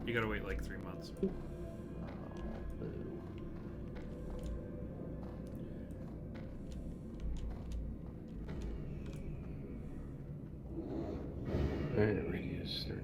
You gotta wait like 3 months. Alright, radius search.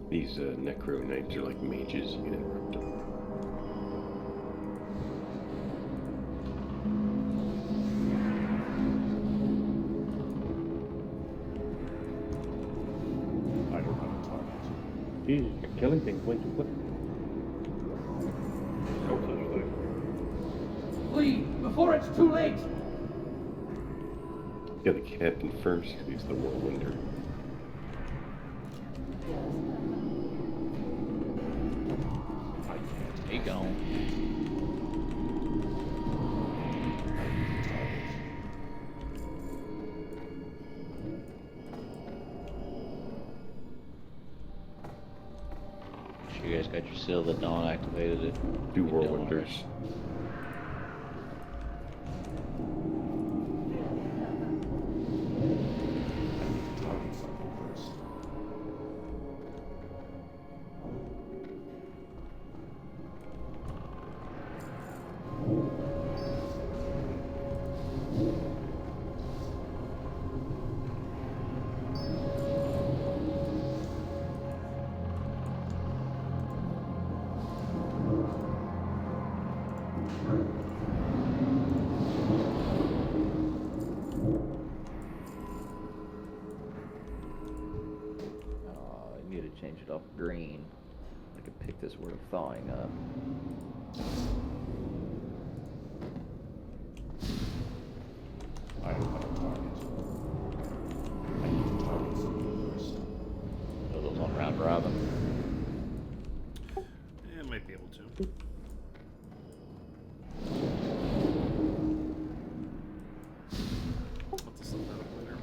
These Necro Knights are like mages, you can interrupt them. I don't have a target. Jesus, you're killing things way too quick. No such thing. Flee before it's too late! Yeah, the captain first, he's the whirlwinder. He gone. Sure you guys got your seal that Dawn activated it. Two whirlwinders. Target cycle first. I need to change it off green. I could pick this word of thawing up. I don't have a target. I need target cycle first. Are those on round robin? Yeah, might be able to. I'll have to set that up later.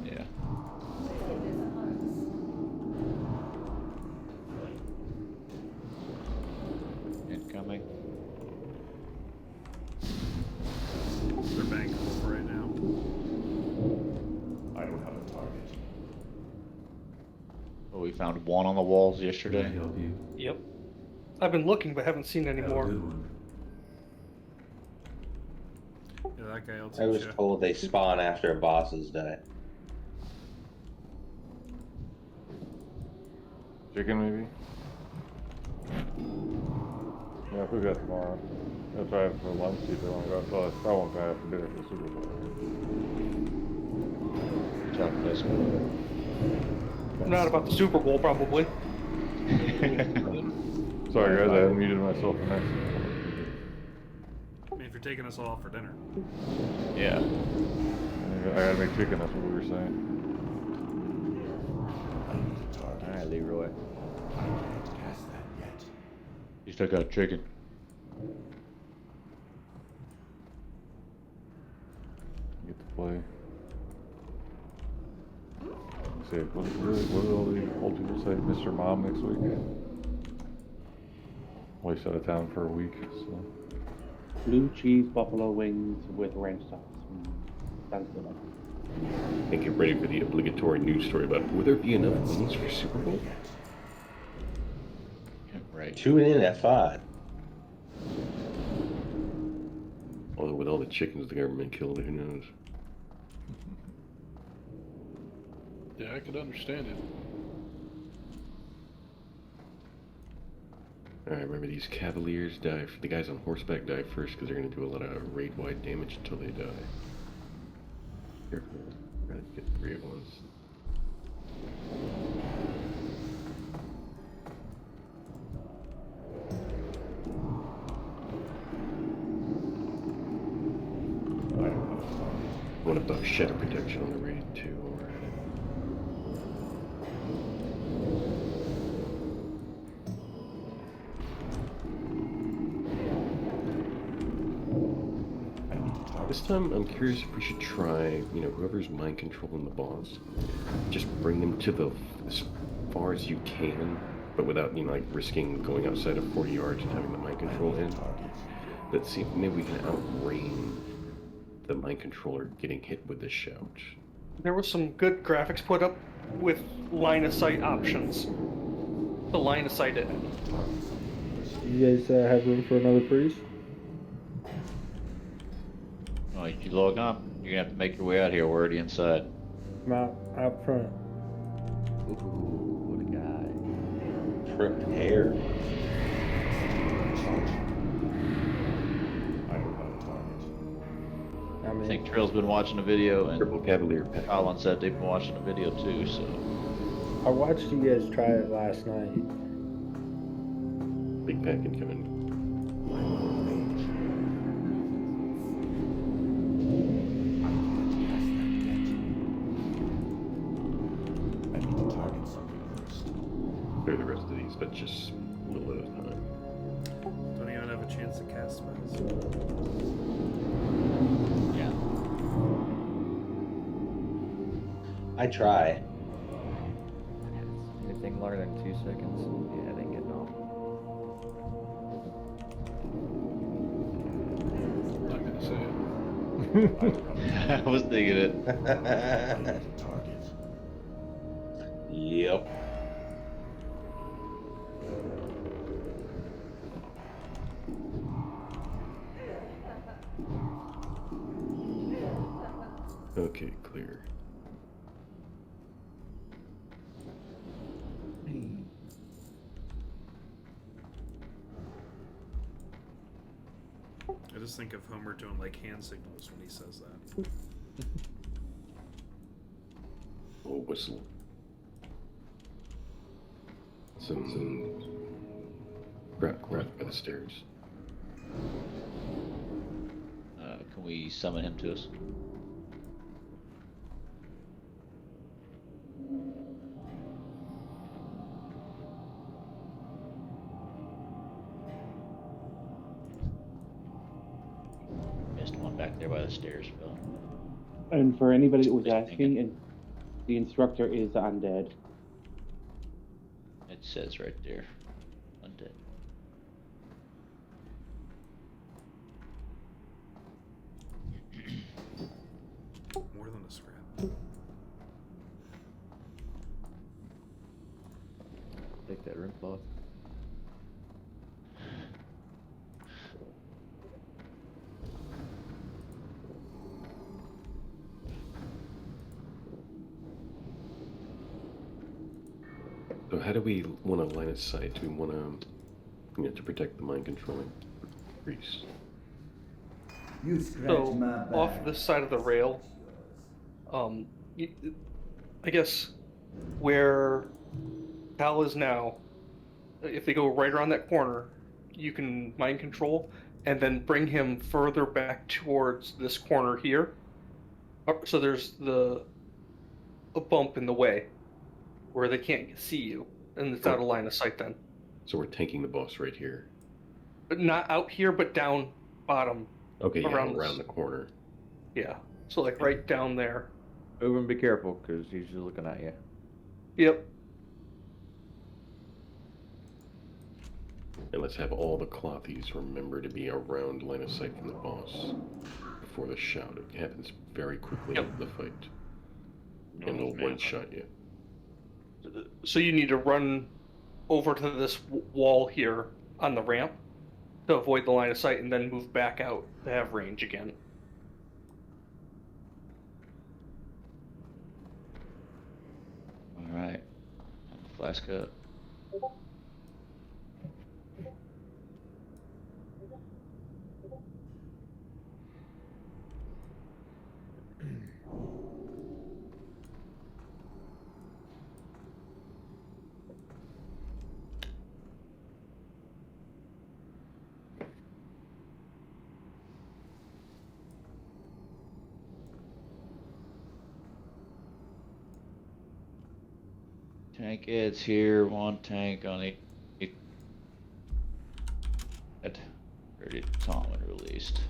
Yeah. Incoming. They're banking over right now. I don't have a target. Oh, we found one on the walls yesterday. help you? Yep. I've been looking but haven't seen any Have a more. good one. Yeah, that guy will teach I was you. told they spawn after a boss's die. Chicken, maybe? Yeah, if we got tomorrow. I'll try it for lunch, see if they want to go. Well, I won't try it for dinner for the Super Bowl. Chuck this one. Not about the Super Bowl, probably. Sorry guys, I haven't muted myself for next. I mean, if you're taking us all out for dinner. Yeah. I gotta make chicken, that's what we were saying. I need a target. Alright, Leroy. I can't cast that yet. You still got chicken. Get to play. Say, what do all the old people say? Mr. Mom next week? Well, he's out of town for a week, so. Blue cheese buffalo wings with ranch sauce. Sounds good. And get ready for the obligatory news story about will there be enough wings for Super Bowl? Right. Tune in at 5. Although with all the chickens the government killed, who knows? Yeah, I could understand it. Alright, remember these cavaliers die, the guys on horseback die first because they're going to do a lot of raid-wide damage until they die. Careful, gotta get 3 at once. What about shadow protection on the raid too? While we're at it? I need to target This time, I'm curious if we should try, whoever's mind controlling the boss, just bring them to as far as you can, but without, like risking going outside of 40 yards and having the mind control in. Let's see if maybe we can outrange the mind controller getting hit with the shout. There was some good graphics put up with line of sight options. The line of sight it. You guys have room for another priest? Oh, did you log on? You're gonna have to make your way out here. We're already inside. I'm out front. Ooh, what a guy. Prepare. I don't have a target. I'm I in. think Trill's been watching the video, and Triple Cavalier pack. Colin said they've been watching the video too, so. I watched you guys try it last night. Big pack incoming. I need to target something first. Clear the rest of these, but just a little at a time. Don't even have a chance to cast spells. Yeah. I try. Anything longer than 2 seconds? Yeah, they ain't getting off. Not gonna say it. I was thinking it. I need to target. Yep. Okay, clear. I just think of Homer doing like hand signals when he says that. Oh, whistle. Some grab by the stairs. Can we summon him to us? Missed one back there by the stairs, Phil. And for anybody that was Just asking, thinking. and the instructor is undead. It says right there. Undead. More than a scrap. Take that rim cloth. So how do we want to line of sight? Do we want to, to protect the mind controlling priest? So off this side of the rail, I guess where Cal is now, if they go right around that corner, you can mind control and then bring him further back towards this corner here. So there's a bump in the way where they can't see you, and it's out of line of sight then. So we're tanking the boss right here. But not out here, but down bottom. Okay, yeah, Around around this- the corner. Yeah. So like right down there. Move and be careful, because he's just looking at you. Yep. And let's have all the clothies remember to be around line of sight from the boss before the shout. It happens very quickly Yep. in the fight. And it'll one-shot you. So you need to run over to this wall here on the ramp to avoid the line of sight, and then move back out to have range again. All right. Flask up. Tank Ed's here, one tank on the Ready Tom released.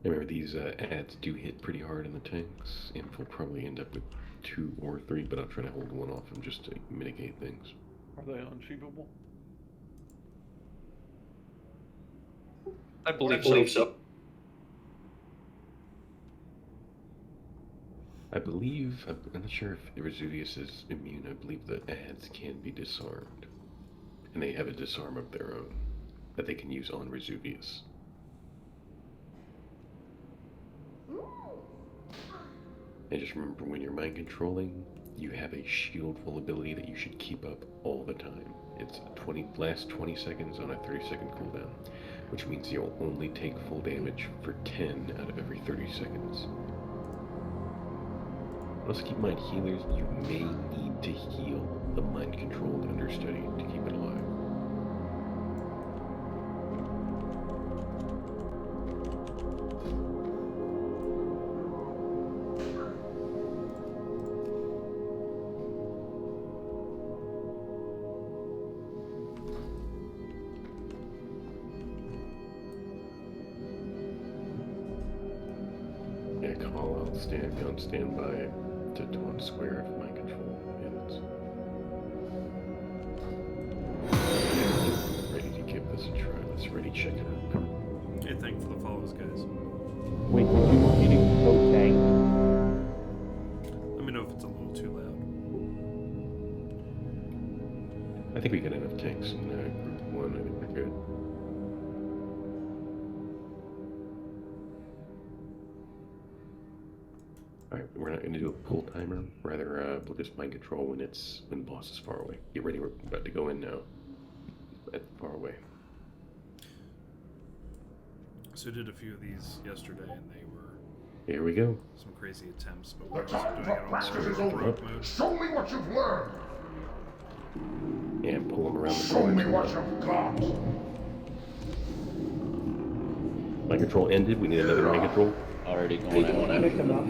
Remember, these ads do hit pretty hard in the tanks, and we'll probably end up with 2 or 3, but I'll try to hold one off them just to mitigate things. Are they unsheepable? I believe so. I'm not sure if Vesuvius is immune. I believe the ads can be disarmed. And they have a disarm of their own that they can use on Vesuvius. And just remember, when you're mind controlling, you have a shield full ability that you should keep up all the time. It's last 20 seconds on a 30-second cooldown, which means you'll only take full damage for 10 out of every 30 seconds. Also keep in mind, healers, you may need to heal the mind-controlled understudy to keep it alive. Yeah, call out, stand by to taunt square if mind control ends. Ready to give this a try. Let's ready check it out. Hey, thank you for the follows, guys. Wait, did you want me to go tank? Let me know if it's a little too loud. I think we got enough tanks in group 1. I think we're good. Alright, we're not going to do a pull timer. Rather, we'll just mind control when the boss is far away. Get ready, we're about to go in now. Far away. So I did a few of these yesterday, and they were Here we go. some crazy attempts, but we're also doing it on rogue mode. Show me what you've learned. And pull them around the Show me corners. what you've got. Mind control ended. We need another mind control. Already going out. Pick them up.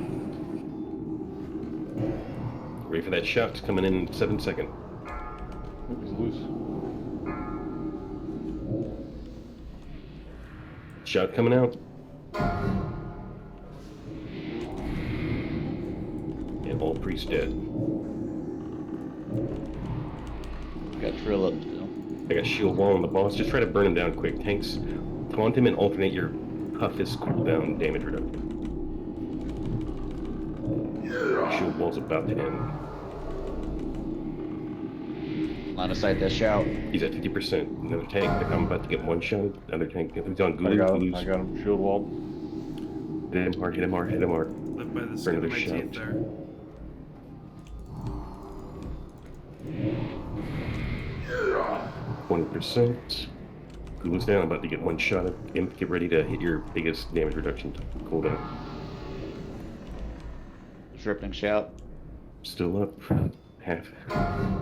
Ready for that shot. It's coming in 7 seconds. It's loose. Shot coming out. And all priests dead. Got Trill up still. I got shield wall on the boss. Just try to burn him down quick. Tanks, taunt him and alternate your toughest cooldown damage reduction. Shield wall's about to end. Line of sight that shout. He's at 50%. Another tank. I'm about to get one shot. Another tank. He's on I got him. Gulu. I got him shield walled. Hit him hard. Hit him hard. Hit him hard. Live by the For skin of another my teeth shout. there. Yeah. 20%. Gulu's down. I'm about to get one shot at him. Get ready to hit your biggest damage reduction cooldown. Disrupting shout. Still up. Half.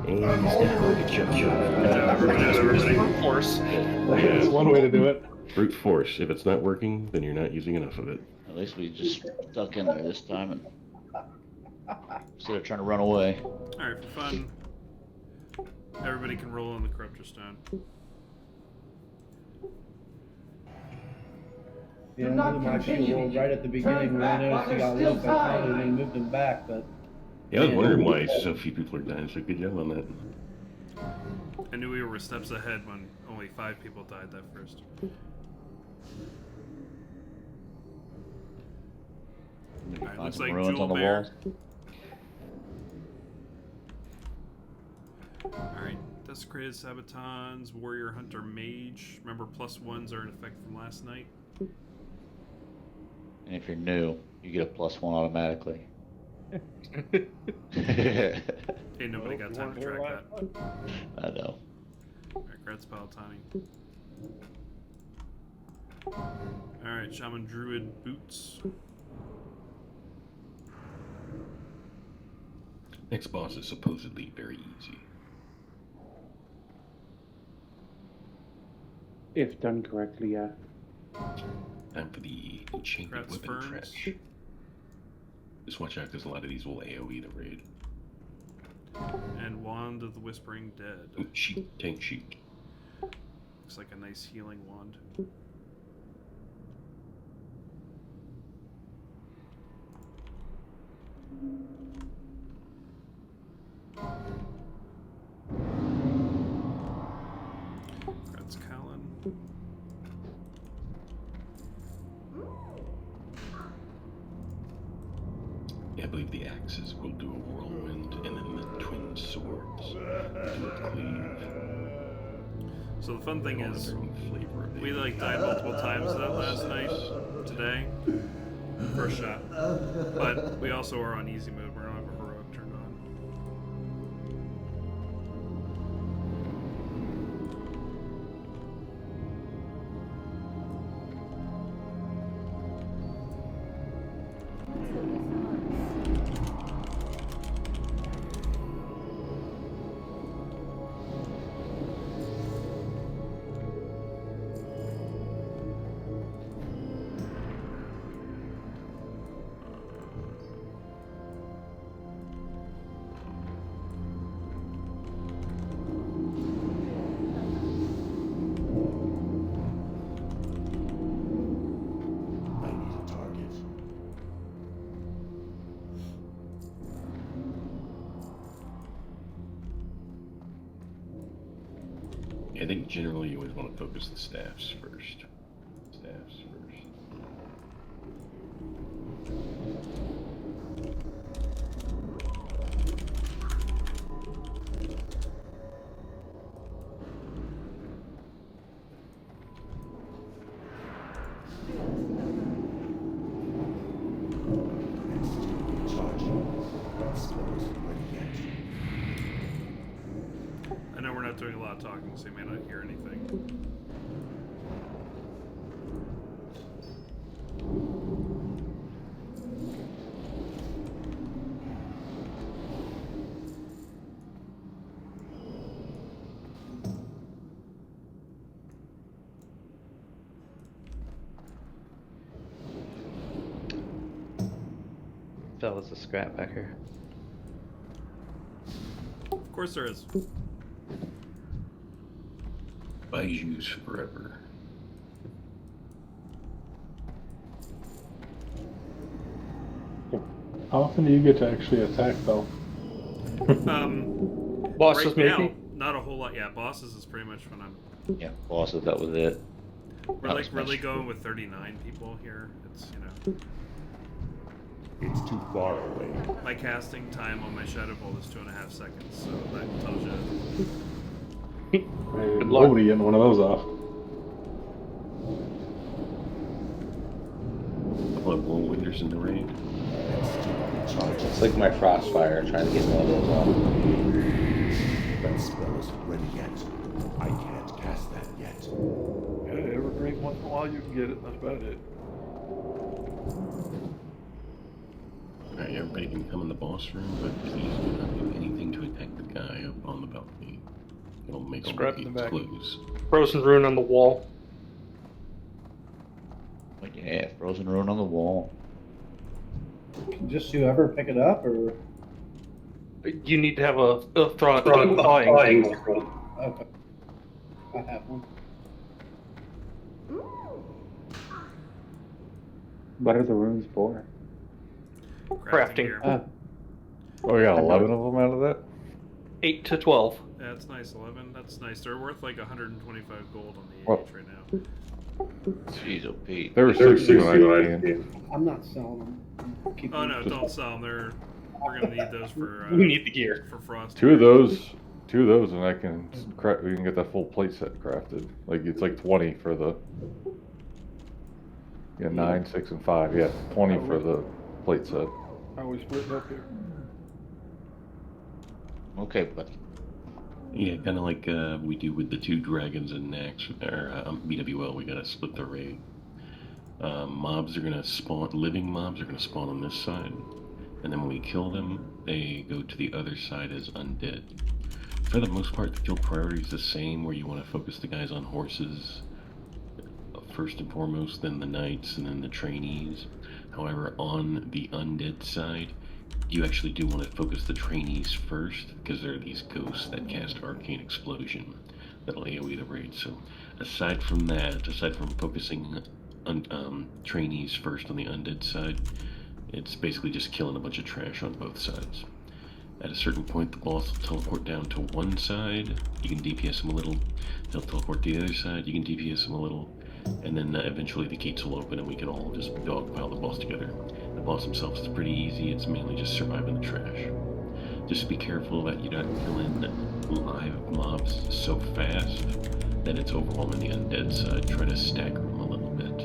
And he's down. Good job, Brute force. That's one way to do it. Brute force. If it's not working, then you're not using enough of it. At least we just stuck in there this time and instead of trying to run away. Alright, for fun, everybody can roll on the Corruptor Stone. Yeah, not he actually continue. rolled right at the beginning when I Turn noticed he back got while there's low, still I time. and they moved him back, but Yeah, I was wondering why so few people are dying, so good job on that. I knew we were steps ahead when only 5 people died that first. Alright, Find looks some like ruins Jewel on the Bear. walls. Alright, Desecrated Sabatons, Warrior Hunter Mage. Remember, +1s are in effect from last night. And if you're new, you get a +1 automatically. Ain't nobody got time to track that. I know. Alright, Gratz Palatani. Alright, Shaman Druid Boots. Next boss is supposedly very easy. If done correctly, yeah. Time for the enchanted Gratz weapon Ferns. trench. Just watch out because a lot of these will AoE the raid. And Wand of the Whispering Dead. Sheik, tank sheik. Looks like a nice healing wand. That's Callan. Yeah, I believe the axes will do a whirlwind, and then the twin swords do a cleave. So the fun thing All is, their own flavor of we it. like died multiple times that last night, today. First shot. But we also are on easy mode, we don't have a heroic turned on. I need a target. I think generally you always want to focus the staffs first. Staffs first. Charging. Spells ready yet. I know we're not doing a lot of talking, so you may not hear anything. Fell as a scrap back here. Of course there is. Baiju's forever. How often do you get to actually attack, though? Bosses, Right now, maybe? not a whole lot. Yeah, bosses is pretty much when I'm. Yeah, bosses, that was it. We're That like was really nice. going with 39 people here. It's, you know. It's too far away. My casting time on my Shadow Bolt is 2.5 seconds, so that tells you. Hey, Good luck. nobody getting one of those off. What, whirlwinders in the rain? It's like my Frostfire, trying to get one of those off. That spell isn't ready yet. I can't cast that yet. Yeah, every drink once in a while you can get it. That's about it. Alright, everybody can come in the boss room, but please do not do anything to attack the guy up on the balcony. It'll make all the Scrap in the gates back. close. Frozen rune on the wall. But yeah, frozen rune on the wall. Can just whoever pick it up, or You need to have a thawing. okay, I have one. What are the runes for? Crafting. gear. Oh, we got 11 of them out of that? 8 to 12. Yeah, it's nice. 11. That's nice. They're worth like 125 gold on the Well- AH right now. Jeez, oh Pete. They were 60 when I came. I'm not selling them. Oh no, don't sell them. We're gonna need those for. We need the gear. For frost. Two of those, and I can we can get that full plate set crafted. Like it's like 20 for the. Yeah, 9, 6, and 5. Yeah, 20 for the plate set. How are we splitting up here? Okay, buddy. Yeah, kind of like we do with the 2 dragons in Nax, or BWL, we gotta split the raid. Mobs are gonna spawn, living mobs are gonna spawn on this side, and then when we kill them, they go to the other side as undead. For the most part, the kill priority is the same, where you want to focus the guys on horses first and foremost, then the knights, and then the trainees. However, on the undead side, you actually do want to focus the trainees first, because there are these ghosts that cast Arcane Explosion that'll AoE the raid. So aside from that, aside from focusing trainees first on the undead side, it's basically just killing a bunch of trash on both sides. At a certain point, the boss will teleport down to one side, you can DPS him a little, he'll teleport to the other side, you can DPS him a little, and then eventually the gates will open and we can all just dogpile the boss together. The boss himself is pretty easy, it's mainly just surviving the trash. Just be careful that you don't kill in live mobs so fast that it's overwhelming the undead side. Try to stagger them a little bit.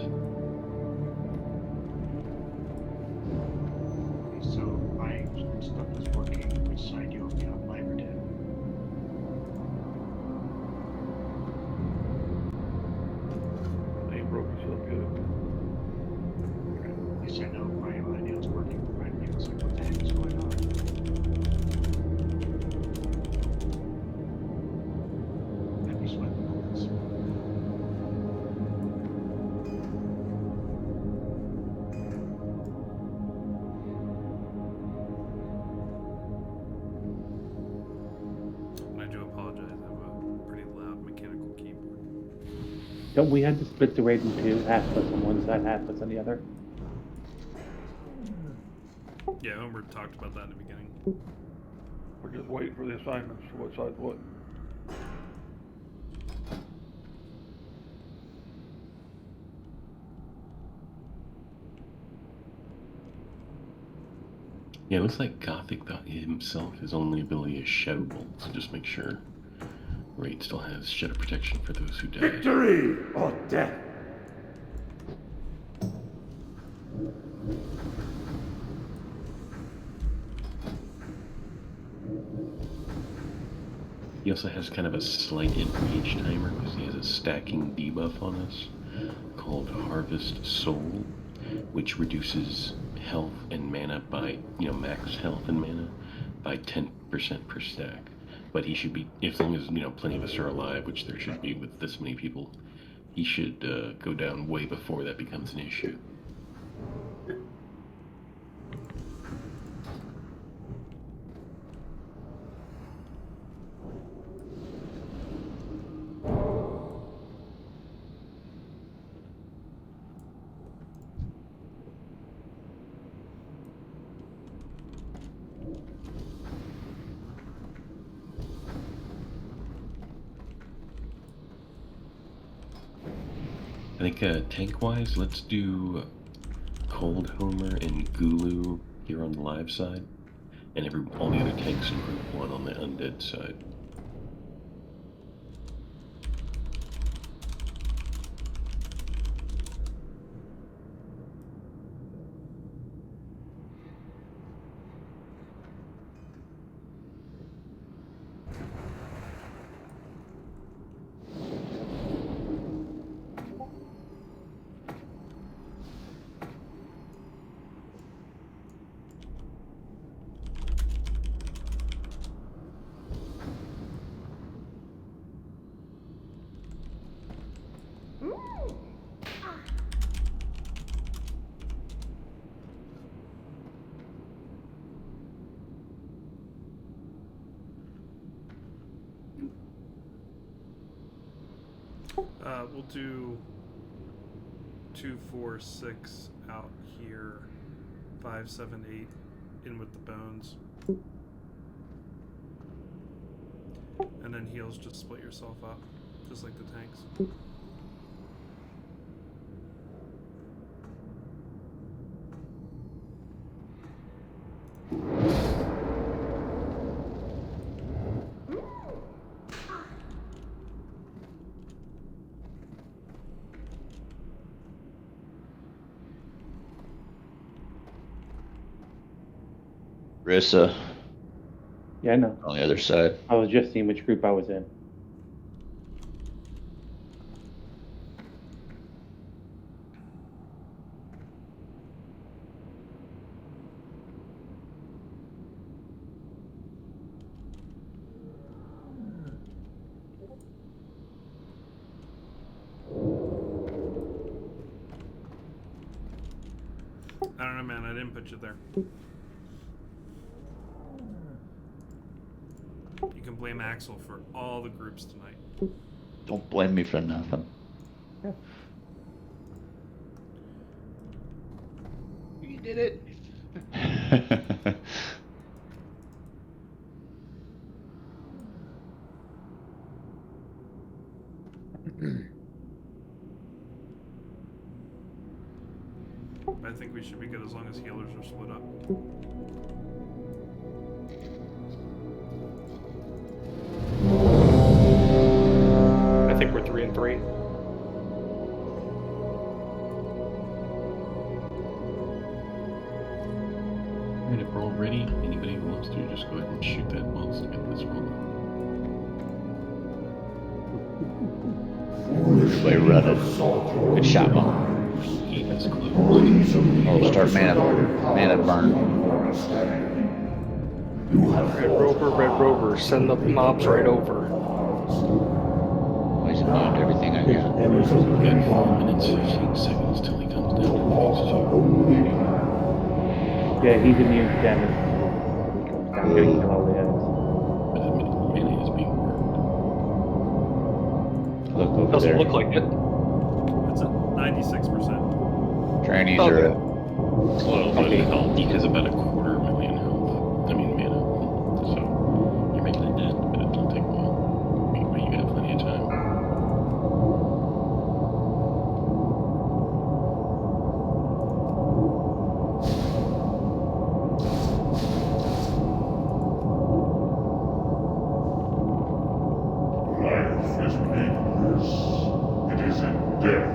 So my stuff is working. Which side do you want me on, live or dead? Ain't broke yourself good. At least I know my deal's working. My deal's like, what the heck is going on? I'd be sweating bullets. I do apologize. I have a pretty loud mechanical keyboard. Don't we have to split the raid in two? Half us on one side, half us on the other. Yeah, Homer talked about that in the beginning. We're just waiting for the assignments. What side's what? Yeah, it looks like Gothic himself, his only ability is Shadow Bolt, so just make sure Raid still has Shadow Protection for those who died. Victory or death. He also has kind of a slight enrage timer because he has a stacking debuff on us called Harvest Soul, which reduces health and mana by, max health and mana by 10% per stack. But he should be, as long as, plenty of us are alive, which there should be with this many people, he should go down way before that becomes an issue. I think tank-wise, let's do Cold Homer and Gulu here on the live side, and all the other tanks in Group 1 on the undead side. We'll do 2, 4, 6 out here, 5, 7, 8 in with the bones, and then heals. Just split yourself up, just like the tanks. Rissa. Yeah, I know. On the other side. I was just seeing which group I was in. I don't know, man. I didn't put you there. can blame Axel for all the groups tonight. Don't blame me for nothing. You did it. I think we should be good as long as healers are split up. I think we're 3 and 3. Alright, if we're all ready, anybody who wants to just go ahead and shoot that monster and get this rolling. Everybody running. Good shot, Mom. Heat is closed. Oh, start mana burn. Red Rover, send the mobs right over. He's immune to everything I got. We got 4 minutes, 15 seconds till he comes down to phase 2. Yeah, he's immune to damage. He comes down getting all the eggs. But admittedly, mana is being burned. Look over Doesn't there. look like it. It's at 96%. Trainees Oh, are yeah. up. Slow, but he has about 250,000 health. I mean, mana. So, you're making it dead, but it don't take long. But you got plenty of time. Life is meaningless. It is in death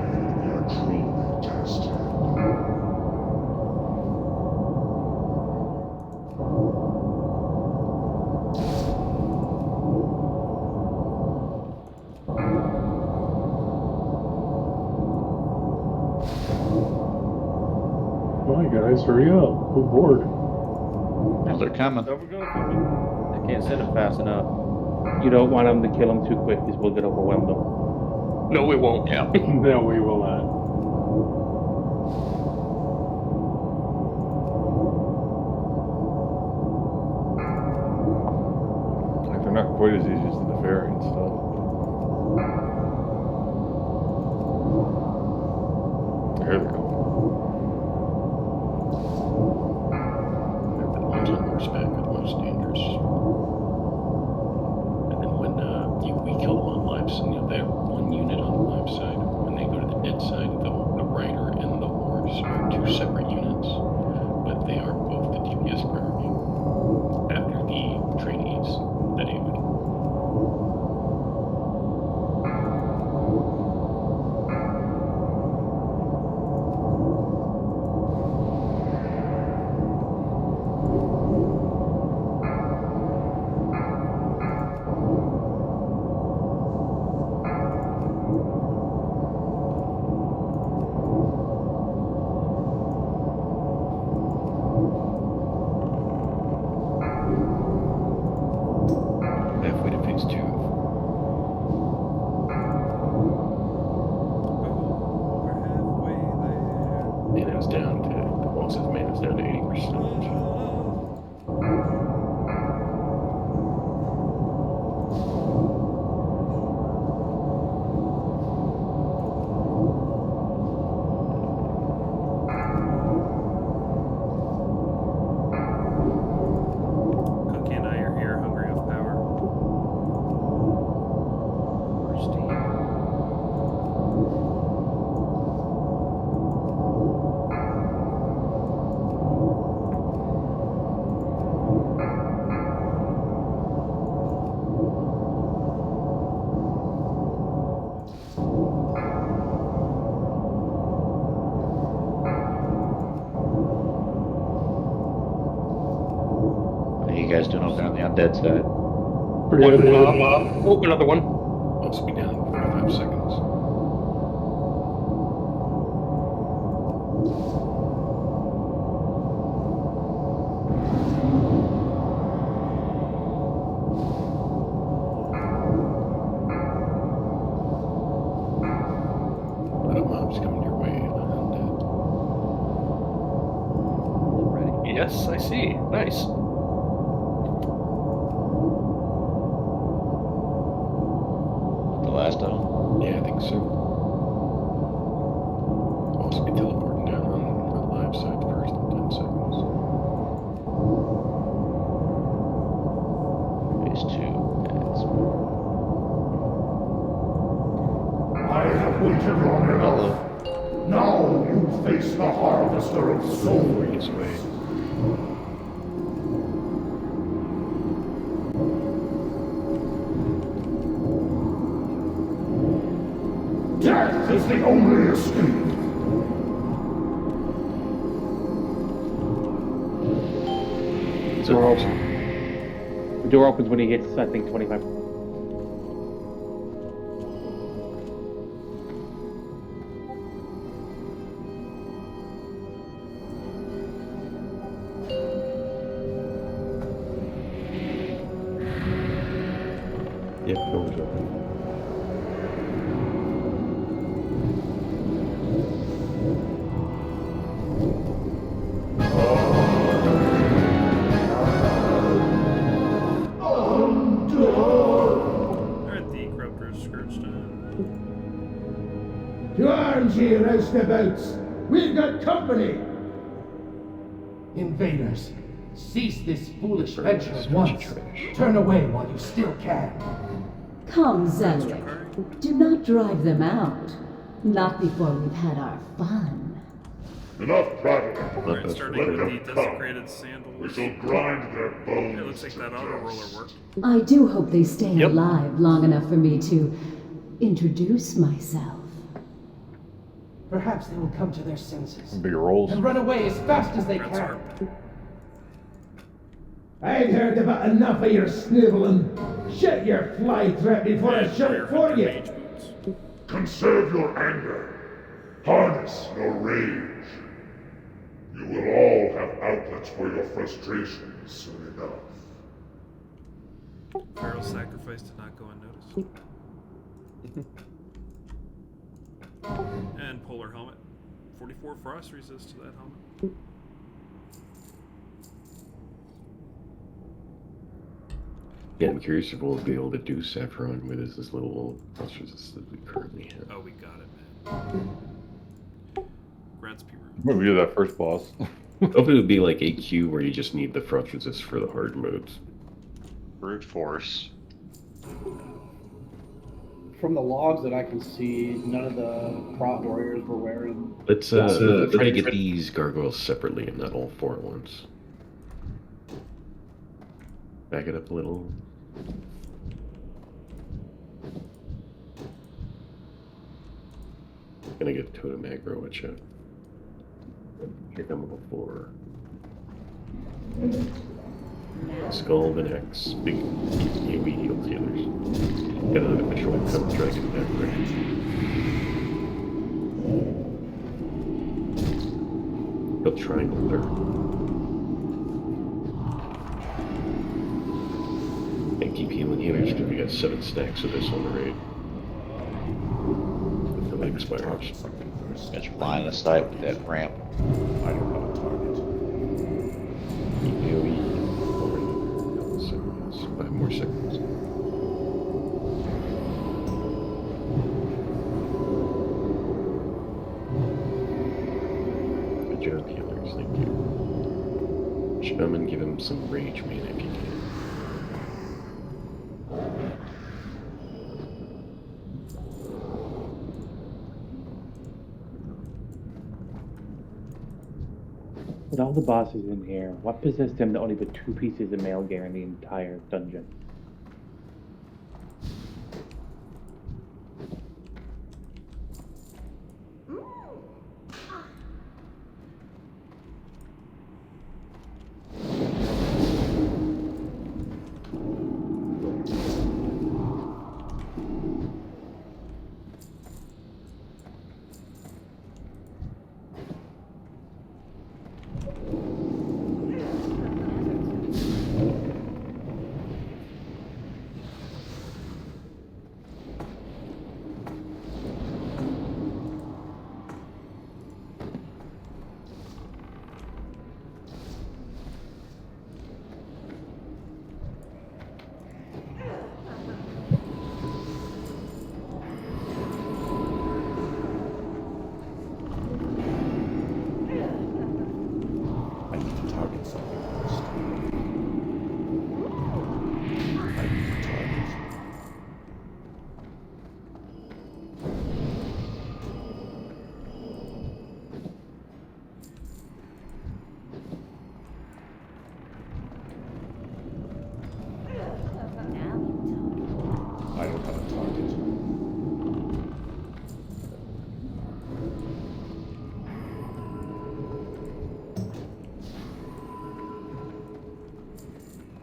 we are truly tested. Come on, guys, hurry up. We're bored. Now they're coming. Never gonna I can't send him fast enough. You don't want him to kill him too quick, because we'll get overwhelmed them. No, we won't. Yeah. No, we will not. Like, they're not quite as easy as the Nefarian stuff. There they go. The ones on horseback are the most dangerous. And then when we kill them on live, so, they have one unit on the live side. When they go to the dead side, the rider and the horse are 2 separate units, but they are both the DPS priority after the trainees that he would. Halfway to phase 2. Mana's down to, well, says mana's down to 80%. Cookie and I are here, hungry of power. How you guys doing over on the undead side? Oh, another one. Also be down in 45 seconds. But a mob's coming your way, undead. Yes, I see. Nice. last time? Yeah, I think so. I'll also be teleporting down on the live side first in 10 seconds. Phase 2. I have waited long enough. Now you face the harvester of souls. Death is the only escape. The door opens when he gets, I think, 25. Yep, door's open. Alright, the corruptor's scourged in. To arms, ye roustabouts! We've got company! Invaders, cease this foolish venture at once. Turn away while you still can. Come, Zelwick. Do not drive them out. Not before we've had our fun. Enough prattle. Alright, starting Let with them the come. desecrated sandals. We shall grind their bones. It looks like that auto roller worked. I do hope they stay alive long enough for me to introduce myself. Perhaps they will come to their senses. Big rolls. And run away as fast as they That's can. hard. I've heard about enough of your sniveling. Shut your fly trap before I shut it for you. Conserve your anger. Harness your rage. You will all have outlets for your frustrations soon enough. Pharaoh's sacrifice did not go unnoticed. And polar helmet. 44 frost resist to that helmet. Yeah, I'm curious if we'll be able to do Saffron with this little frost resist that we currently have. Oh, we got it, man. Grants P. Maybe do that first boss. Hopefully it would be like AQ where you just need the frost resist for the hard modes. Brute force. From the logs that I can see, none of the prot warriors were wearing. Let's try to get these gargoyles separately and not all four at once. Back it up a little. Gonna get totem aggro at you. Here come level 4. Skull of an X. Big we heal the others. Got another patrol come dragon back right. He'll triangle there. And keep healing healers because we got 7 stacks of this on the raid. Until it expires. It's line of sight with that ramp. I don't have a target. AoE. 5 more seconds. Good job, healers. Thank you. Shaman, give him some rage mana if you can. With all the bosses in here, what possessed him to only put 2 pieces of mail gear in the entire dungeon?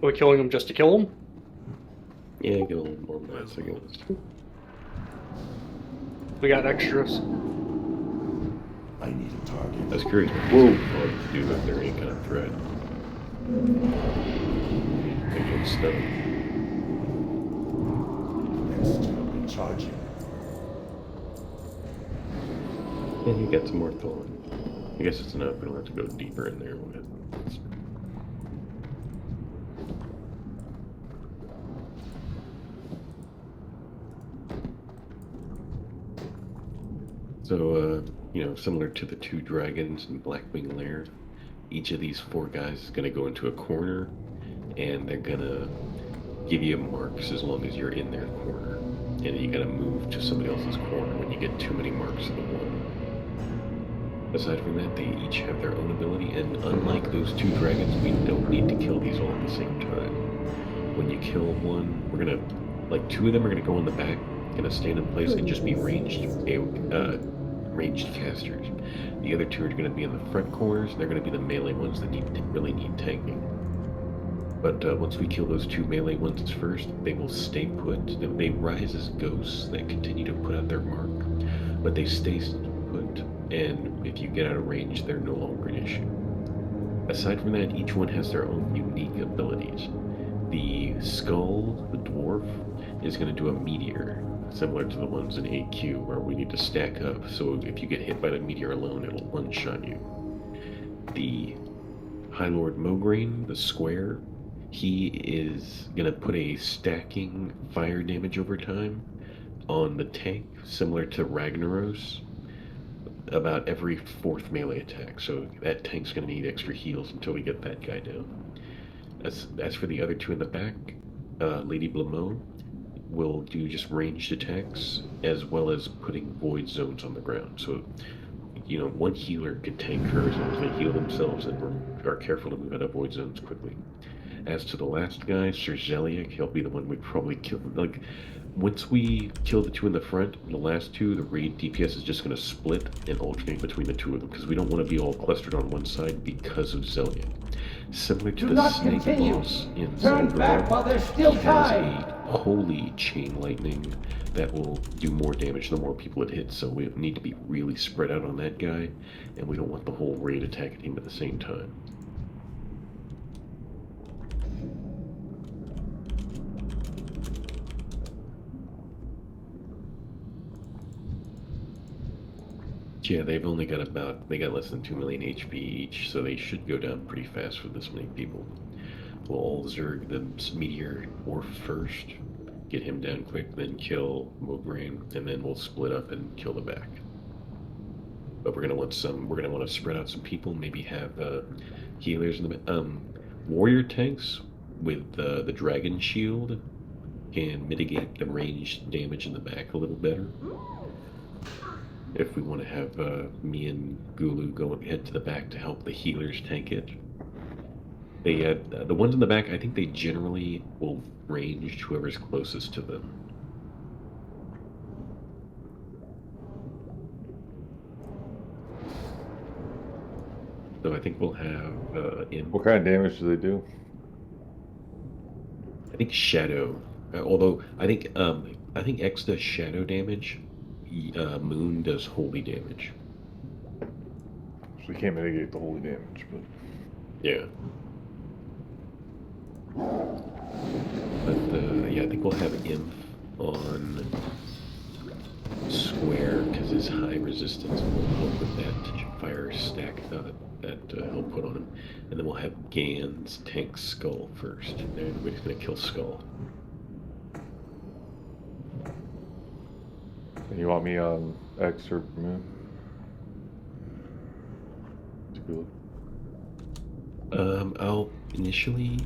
Are we killing him just to kill him? Yeah, get a little more mass, I guess. We got extras. I need a target. I was curious what these bugs do if they're any kind of threat. They get stuck. Instantly charging. And you got some more thorn. I guess it's enough. We don't have to go deeper in there with it. So, you know, similar to the 2 dragons in Blackwing Lair, each of these 4 guys is going to go into a corner, and they're going to give you marks as long as you're in their corner. And you got to move to somebody else's corner when you get too many marks of the one. Aside from that, they each have their own ability, and unlike those 2 dragons, we don't need to kill these all at the same time. When you kill one, we're going to, like 2 of them are going to go in the back, going to stand in place and just be ranged casters. The other 2 are going to be in the front corners. They're going to be the melee ones that really need tanking. But once we kill those 2 melee ones first, they will stay put. They rise as ghosts that continue to put out their mark, but they stay put, and if you get out of range, they're no longer an issue. Aside from that, each one has their own unique abilities. The skull, the dwarf, is going to do a meteor, similar to the ones in AQ, where we need to stack up, so if you get hit by the meteor alone, it'll one-shot you. The High Lord Mograine, the square, he is going to put a stacking fire damage over time on the tank, similar to Ragnaros, about every 4th melee attack, so that tank's going to need extra heals until we get that guy down. As for the other 2 in the back, Lady Blameau will do just ranged attacks, as well as putting void zones on the ground. So, you know, one healer can tank her as long as they heal themselves and are careful to move out of void zones quickly. As to the last guy, Sir Zeliek, he'll be the one we probably kill. Like, once we kill the 2 in the front, the last 2, the raid DPS is just going to split and alternate between the 2 of them, because we don't want to be all clustered on one side because of Zeliek. Similar to the snake boss in Cyberpunk, he has a holy chain lightning that will do more damage the more people it hits, so we need to be really spread out on that guy, and we don't want the whole raid attacking him at the same time. Yeah, they've only got they got less than 2 million HP each, so they should go down pretty fast for this many people. We'll all Zerg the Meteor Dwarf first, get him down quick, then kill Mograine, and then we'll split up and kill the back. But we're gonna want to spread out some people, maybe have healers in the warrior tanks with the dragon shield can mitigate the ranged damage in the back a little better. If we want to have me and Gulu go head to the back to help the healers tank it. They the ones in the back, I think they generally will range whoever's closest to them. So I think we'll have What kind of damage do they do? I think shadow. Although I think X does shadow damage. Moon does holy damage. So we can't mitigate the holy damage, but yeah. But yeah, I think we'll have Imp on square because his high resistance will help with that fire stack that he'll put on him, and then we'll have Gans tank Skull first. Everybody's gonna kill Skull. And you want me on X or Moon? I'll initially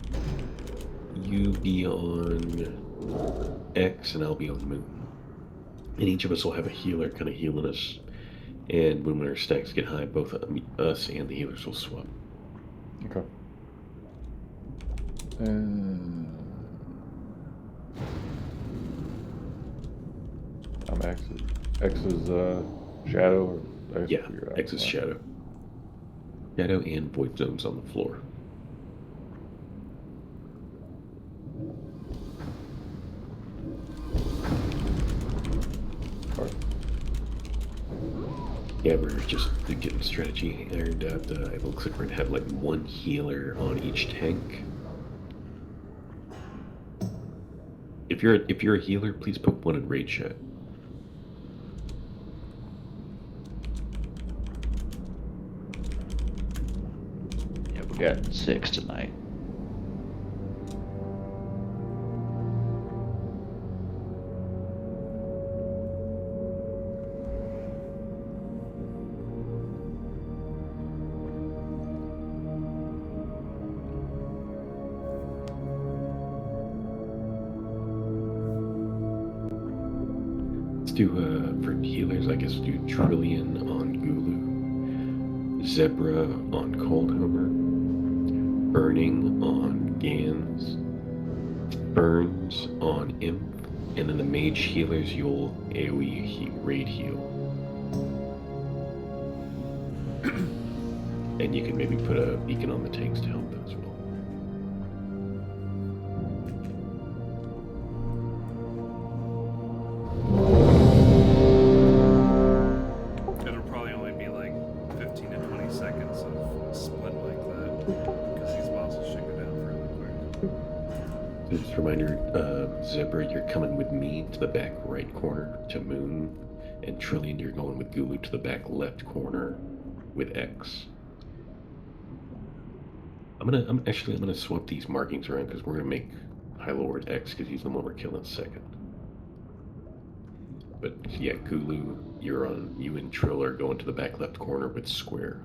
you be on X and I'll be on Moon. And each of us will have a healer kind of healing us. And when our stacks get high, both us and the healers will swap. Okay. I'm X. X is Shadow? Or yeah, X is Shadow. Shadow and Void Zones on the floor. Yeah, we're just getting strategy ironed out. It looks like we're gonna have like one healer on each tank. If you're a healer, please put one in raid chat. Yeah, we got 6 tonight. Do for healers, I guess do Trillion on Gulu, Zebra on Coldhammer, Burning on Gans, Burns on Imp, and then the mage healers you'll AoE raid heal. And you can maybe put a beacon on the tanks to help them as well. Just a reminder, Zebra, you're coming with me to the back right corner to Moon, and Trillion, you're going with Gulu to the back left corner with X. I'm gonna swap these markings around because we're gonna make High Lord X because he's the one we're killing second. But yeah, Gulu, you and Trill are going to the back left corner with Square.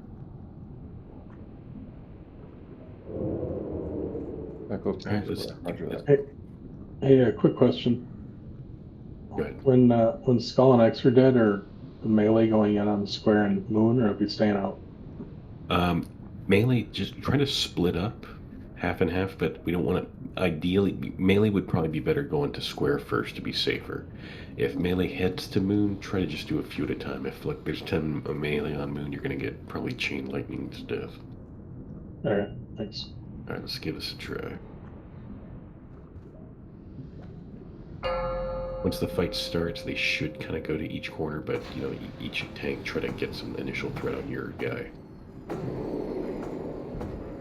Hey, a quick question. Go ahead. When Skull and X are dead, are the melee going in on the Square and Moon, or are we staying out? Melee, just try to split up half and half, but we don't want to. Ideally, melee would probably be better going to Square first to be safer. If melee heads to Moon, try to just do a few at a time. If like there's 10 melee on Moon, you're gonna get probably chain lightning to death. Alright, thanks. Alright, let's give this a try. Once the fight starts, they should kind of go to each corner, but you know, each tank try to get some initial threat on your guy.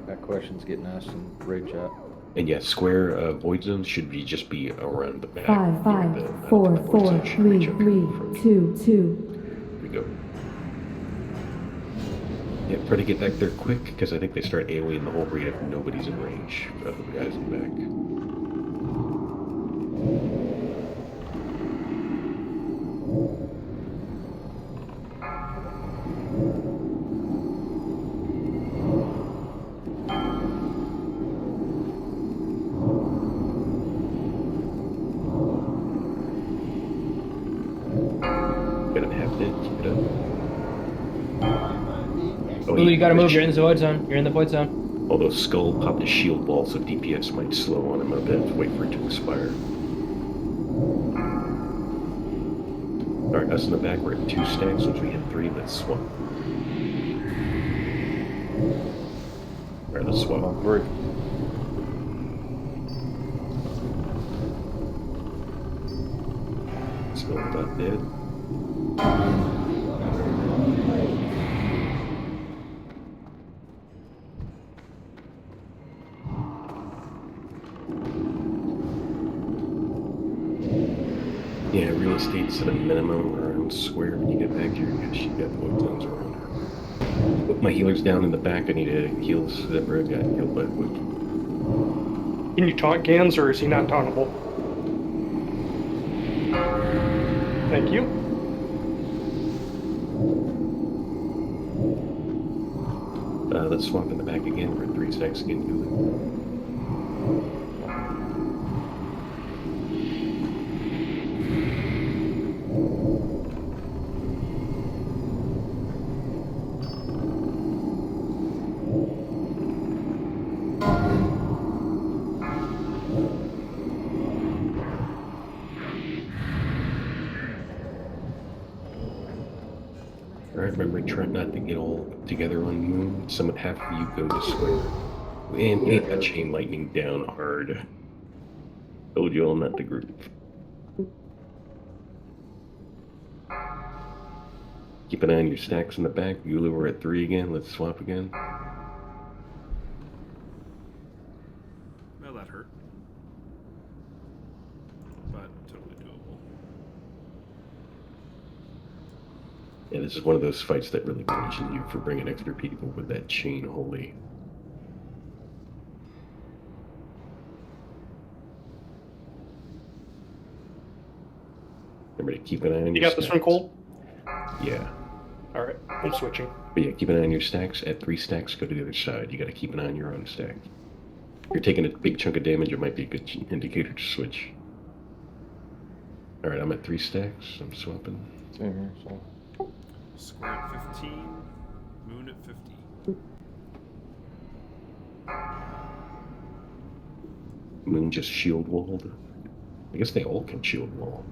That question's getting asked in raid chat. And yeah, Square void zones should just be around the back. 5, 4, 4, 3, 3, 2, 2. Here we go. Yeah, try to get back there quick, because I think they start AoEing the whole raid if nobody's in range of the guys in the back. Ooh, you gotta move, you're in the void zone. You're in the void zone. Although Skull popped a shield wall, so DPS might slow on him a bit. Wait for it to expire. Alright, us in the back, we're at 2 stacks. Once we hit 3, let's swap. Alright, let's swap. On 3. Skull not dead. Yeah, real estate's at a minimum around Square when you get back here because you got void zones around her. Put my healer's down in the back. I need to heal Zebra. Got killed by wood. Can you taunt Gans, or is he not tauntable? Thank you. Let's swap in the back again. We're at 3 stacks again. Alright, remember, try not to get all together on Moon. Half of you go to Square. And get that chain lightning down hard. Told you all not to group. Keep an eye on your stacks in the back. Yula, we're at 3 again. Let's swap again. Well, that hurt. But totally doable. Yeah, this is one of those fights that really punishes you for bringing extra people with that chain holy. Remember to keep an eye on You your got this stacks. one, Cole? Yeah. Alright, I'm switching. But yeah, keep an eye on your stacks. At 3 stacks, go to the other side. You gotta keep an eye on your own stack. If you're taking a big chunk of damage, it might be a good indicator to switch. Alright, I'm at 3 stacks. I'm swapping. Same here, so. Square at 15, moon at 50. Moon just shield walled. I guess they all can shield wall.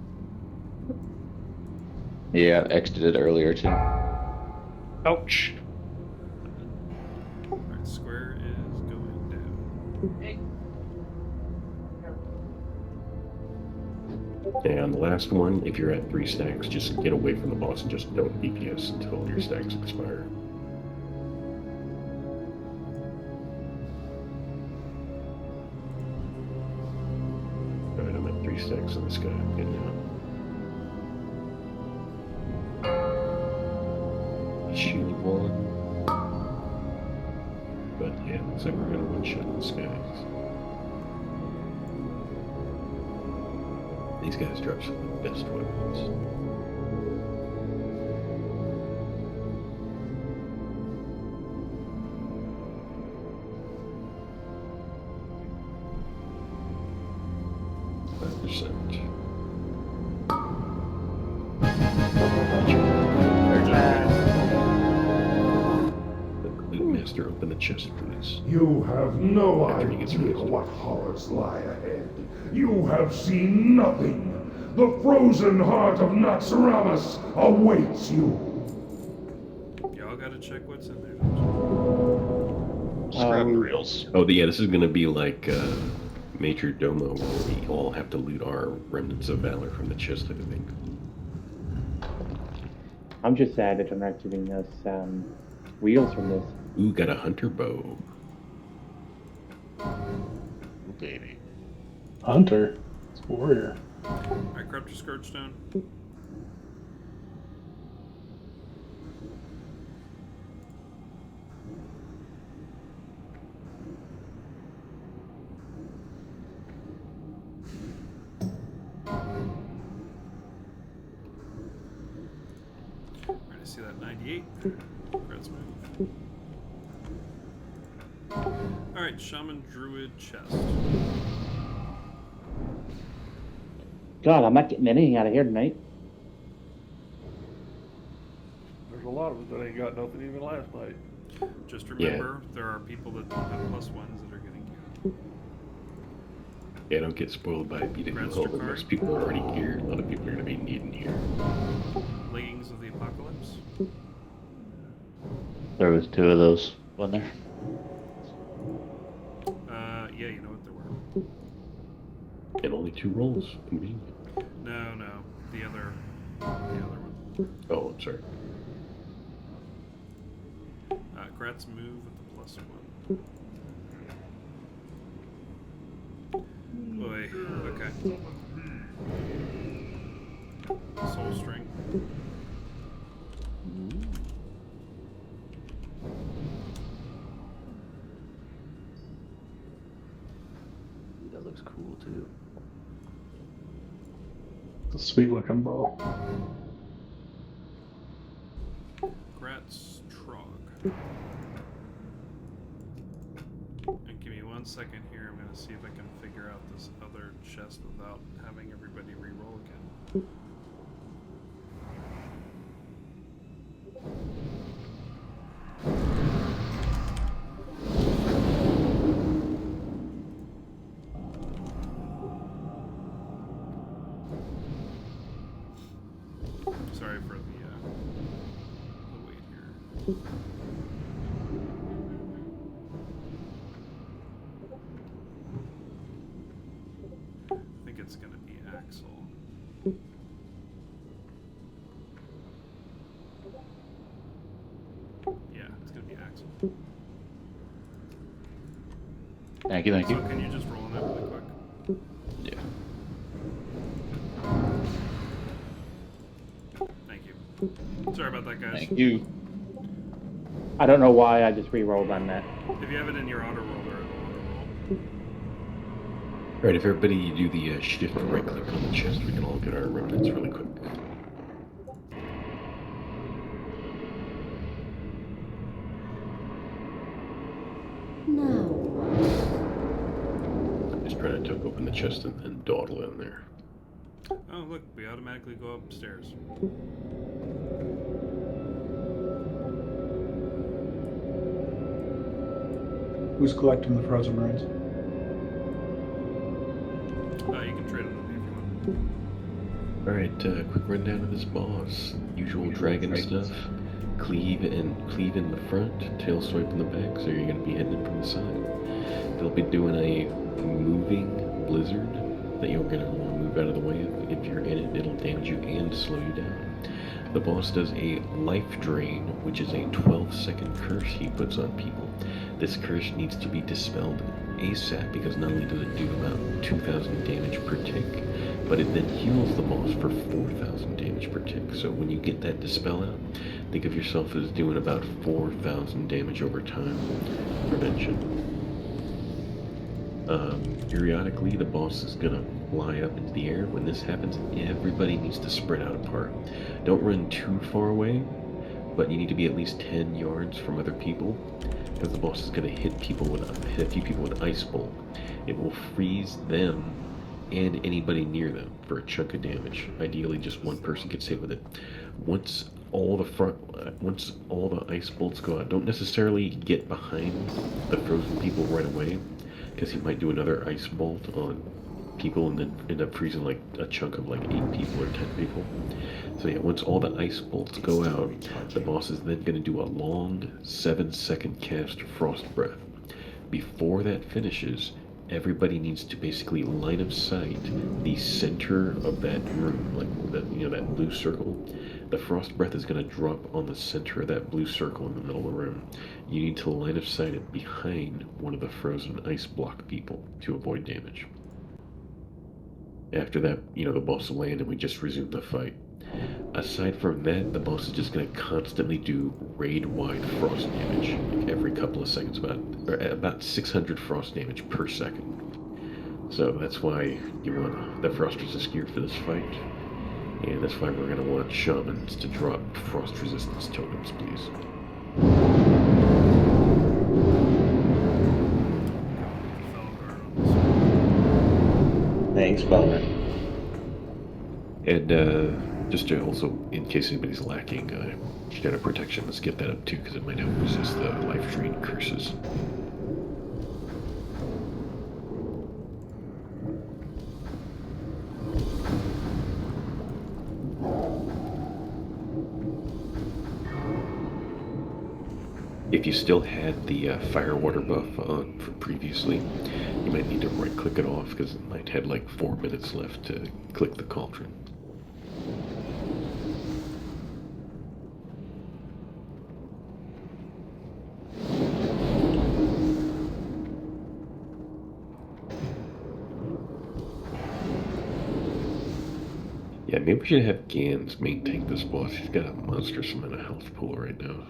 Yeah, X did it earlier too. Ouch. Alright, square is going down. And on the last one, if you're at 3 stacks, just get away from the boss and just don't DPS until your stacks expire. Alright, I'm at 3 stacks on this guy. I'm getting out. Shield wall. But yeah, looks like we're gonna one-shot this guy. These guys drop some of the best weapons. Master, open the chest, please. You have no After he gets idea released. what horrors lie ahead. You have seen nothing. The frozen heart of Naxxramas awaits you. Y'all gotta check what's in there. Just grab the reels. Oh, yeah, this is gonna be like Major Domo, where we all have to loot our remnants of valor from the chest, I think. I'm just sad that they're not giving us wheels from this. Ooh, got a hunter bow. Ooh, baby. Hunter. It's a warrior. Alright, grab your scourge stone. Alright, I see that 98. Congrats, move. Alright, Shaman Druid chest. God, I'm not getting anything out of here tonight. There's a lot of us that ain't got nothing even last night. Just remember, there are people that don't have +1s that are getting geared. Yeah, don't get spoiled by beating the hull. Most people are already geared. A lot of people are gonna be needing here. Leggings of the Apocalypse. There was 2 of those, wasn't there? Yeah, you know what there were. And only 2 rolls. Convenient. No, the other one. Oh, I'm sorry. Gratz move with the +1. Boy, okay. Soul string. That looks cool too. It's a sweet looking bow. Gratz Trog. And give me 1 second here. I'm going to see if I can figure out this other chest without having everybody re-roll again. Sorry for the wait here. I think it's going to be Axel. Thank you, thank you. So can you just roll on that really quick? Yeah. Thank you. Sorry about that, guys. Thank you. I don't know why I just re-rolled on that. If you have it in your auto roller, it'll auto roll. Alright, if everybody do the shift and right click on the chest, we can all get our remnants really quick. Now, Just trying to open the chest and dawdle in there. Oh, look, we automatically go upstairs. Who's collecting the frozen marines? You can trade them with me if you want. Alright, quick rundown of this boss. Usual dragon stuff. Cleave in the front, tail swipe in the back, so you're going to be hitting it from the side. They'll be doing a moving blizzard that you're going to want to move out of the way. If you're in it, it'll damage you and slow you down. The boss does a life drain, which is a 12-second curse he puts on people. This curse needs to be dispelled ASAP because not only does it do about 2,000 damage per tick, but it then heals the boss for 4,000 damage per tick. So when you get that dispel out, think of yourself as doing about 4,000 damage over time. Prevention. Periodically, the boss is gonna fly up into the air. When this happens, everybody needs to spread out apart. Don't run too far away, but you need to be at least 10 yards from other people, because the boss is gonna hit a few people with Ice Bolt. It will freeze them and anybody near them for a chunk of damage. Ideally, just one person gets hit with it. Once all the ice bolts go out, don't necessarily get behind the frozen people right away, because he might do another ice bolt on people and then end up freezing like a chunk of like 8 people or 10 people. So yeah, once all the ice bolts go out, the boss is then going to do a long 7-second cast Frost Breath. Before that finishes, everybody needs to basically line of sight the center of that room, like that blue circle. The Frost Breath is going to drop on the center of that blue circle in the middle of the room. You need to line of sight it behind one of the frozen ice block people to avoid damage. After that, the boss will land and we just resume the fight. Aside from that, the boss is just going to constantly do raid-wide frost damage every couple of seconds, about 600 frost damage per second. So that's why you want the frost resist gear for this fight, and that's why we're going to want shamans to drop frost resistance totems, please. Thanks, Bowman. And just to also, in case anybody's lacking shadow protection, let's get that up too, because it might help resist the life drain curses. If you still had the fire water buff on from previously, you might need to right click it off because it might have like 4 minutes left to click the cauldron. Yeah, maybe we should have Gans main tank this boss. He's got a monstrous amount of health pool right now.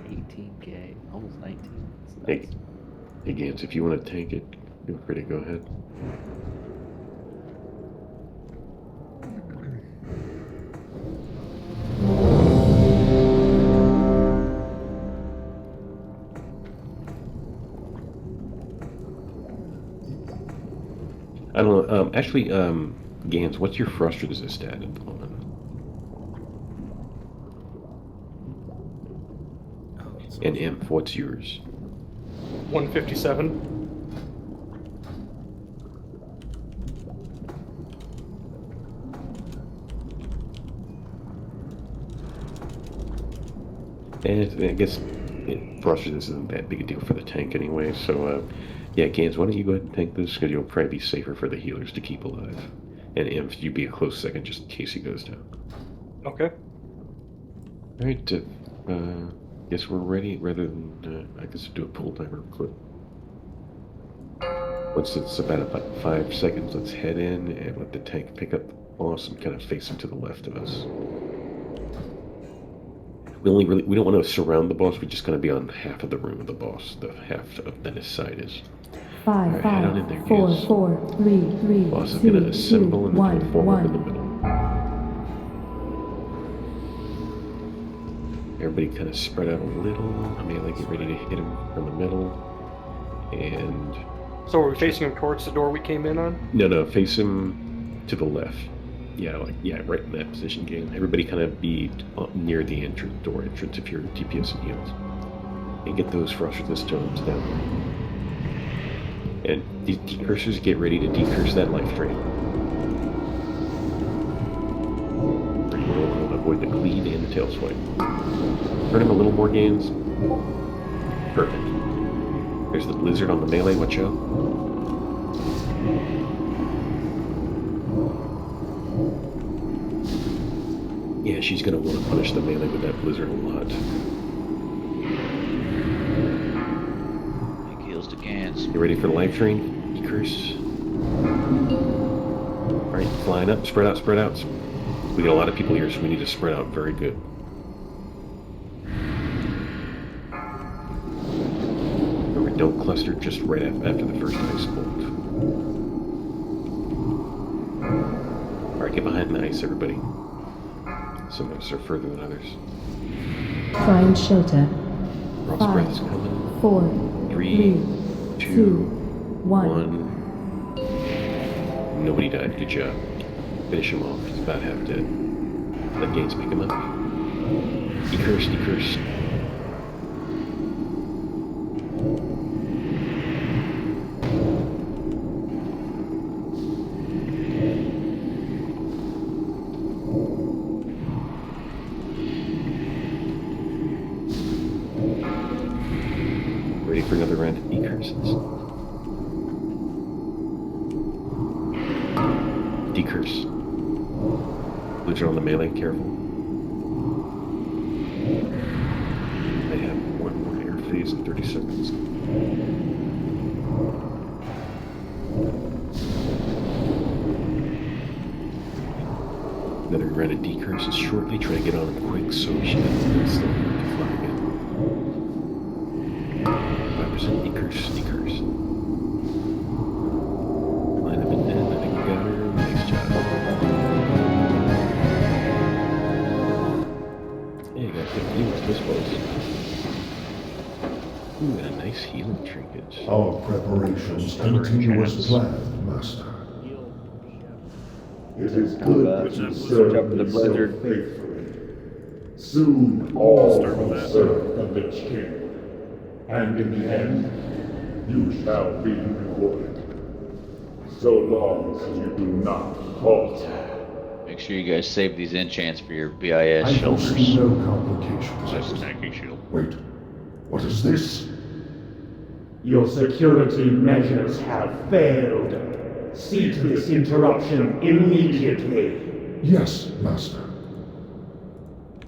18k, almost 19. Hey, Gans, if you want to tank it, feel free to go ahead. I don't know, actually, Gans, what's your frost resist at the moment? And Imp, what's yours? 157. And I guess frost resist isn't that big a deal for the tank anyway, so yeah, Gans, why don't you go ahead and tank this, because you'll probably be safer for the healers to keep alive. And Imp, you be a close second just in case he goes down. Okay. Alright, Guess we're ready. Rather than I guess do a pull timer quick. Once it's about 5 seconds, let's head in and let the tank pick up the boss and kind of face him to the left of us. We don't want to surround the boss. We just kind of be on half of the room of the boss, the half of that his side is. 5, head on in there, 4, guys. 4, 3, 3, Boss is 2, gonna assemble 2, and 1, then form up in the 1. middle. Everybody kind of spread out a little. Melee, get ready to hit him from the middle. And So are we facing him towards the door we came in on? no, face him to the left. Yeah, right in that position, game. Everybody kind of be near the door entrance if you're DPS and heals. And get those Frostless Totems down. And these decursors, get ready to decurse that life drain. We'll avoid the cleave and the tail swipe. Hurt him a little more, gains. Perfect. There's the blizzard on the melee, watch out. Yeah, she's gonna want to punish the melee with that blizzard a lot. Big heals to Gans. You ready for the life drain? Decurse. Alright, flying up, spread out, spread out. We got a lot of people here, so we need to spread out very good. Remember, don't cluster just right after the first ice bolt. Alright, get behind the ice, everybody. Some of us are further than others. Find shelter. Ross breath is coming. 4, 3, 2, 1. 1. Nobody died. Good job. Finish him off. He's about half dead. Let Gaines pick him up. Decurse, decurse. Ready for another round of decurses. Decurse. Blizzard on the melee, careful. They have one more air phase in 30 seconds. Another round of decurses shortly. Try to get on him quick so we should have still to fly again. 5% decurse, decurse. Line up and in. I think we got her. Nice job. Yeah, you got good heals this was. Ooh, and a nice healing trinket. Our preparations continue as planned, Master. It is good that you serve the blizzard. faithfully. Soon all will serve the Lich King. And in the end, you shall be rewarded. So long as you do not falter. Make sure you guys save these enchants for your BIS I shoulders. foresee no complications. That's a tanky shield. Wait, what is this? Your security measures have failed. See to this interruption immediately. Yes, Master.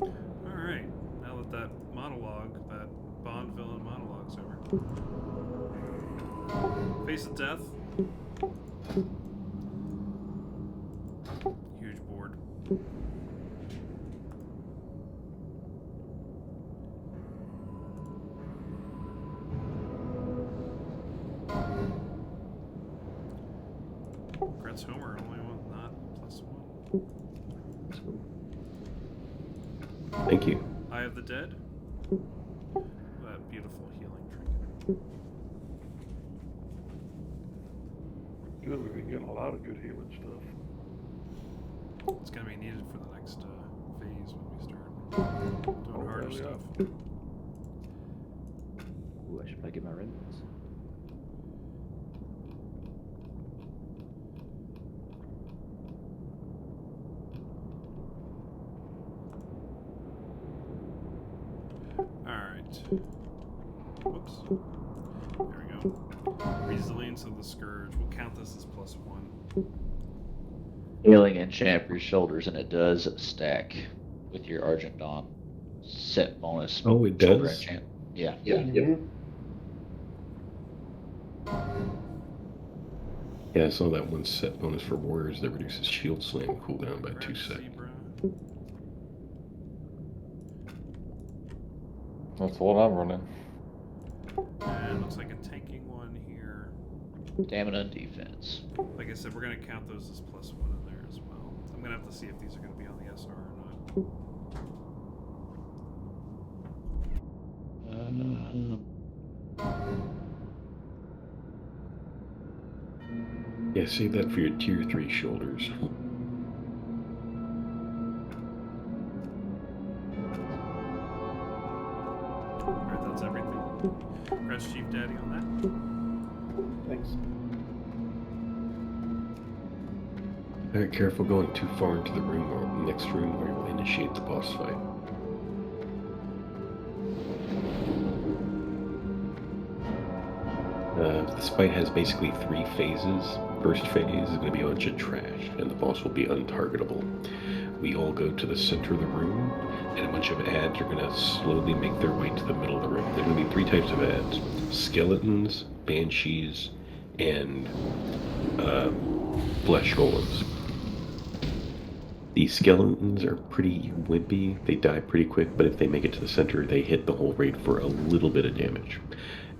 Alright, now that monologue, that Bond villain monologue's over. Face of death. Huge board. Grant's Homer, only one not +1. Thank you. Eye of the Dead. That beautiful healing trinket. Good, we've been getting a lot of good healing stuff. It's gonna be needed for the next phase when we start doing harder stuff. Ooh, I should probably get my red ones. Alright. Whoops. There we go. Resilience of the Scourge. We'll count this as +1. Healing enchant for your shoulders, and it does stack with your Argent Dawn. set bonus. Oh, it shoulder does? enchant. Yeah. Yep. Yeah, I saw that one set bonus for warriors that reduces shield slam cooldown by 2 seconds. That's what I'm running. And looks like a tanking one here. Stamina and defense. Like I said, we're going to count those as +1 in there as well. I'm going to have to see if these are going to be on the SR or not. Yeah, save that for your tier 3 shoulders. Alright, that's everything. Congrats, Chief Daddy, on that. Thanks. Alright, careful going too far into the room or next room or you'll initiate the boss fight. This fight has basically 3 phases. First phase is going to be a bunch of trash, and the boss will be untargetable. We all go to the center of the room, and a bunch of ads are going to slowly make their way to the middle of the room. There are going to be 3 types of ads: skeletons, banshees, and flesh golems. The skeletons are pretty wimpy, they die pretty quick, but if they make it to the center, they hit the whole raid for a little bit of damage.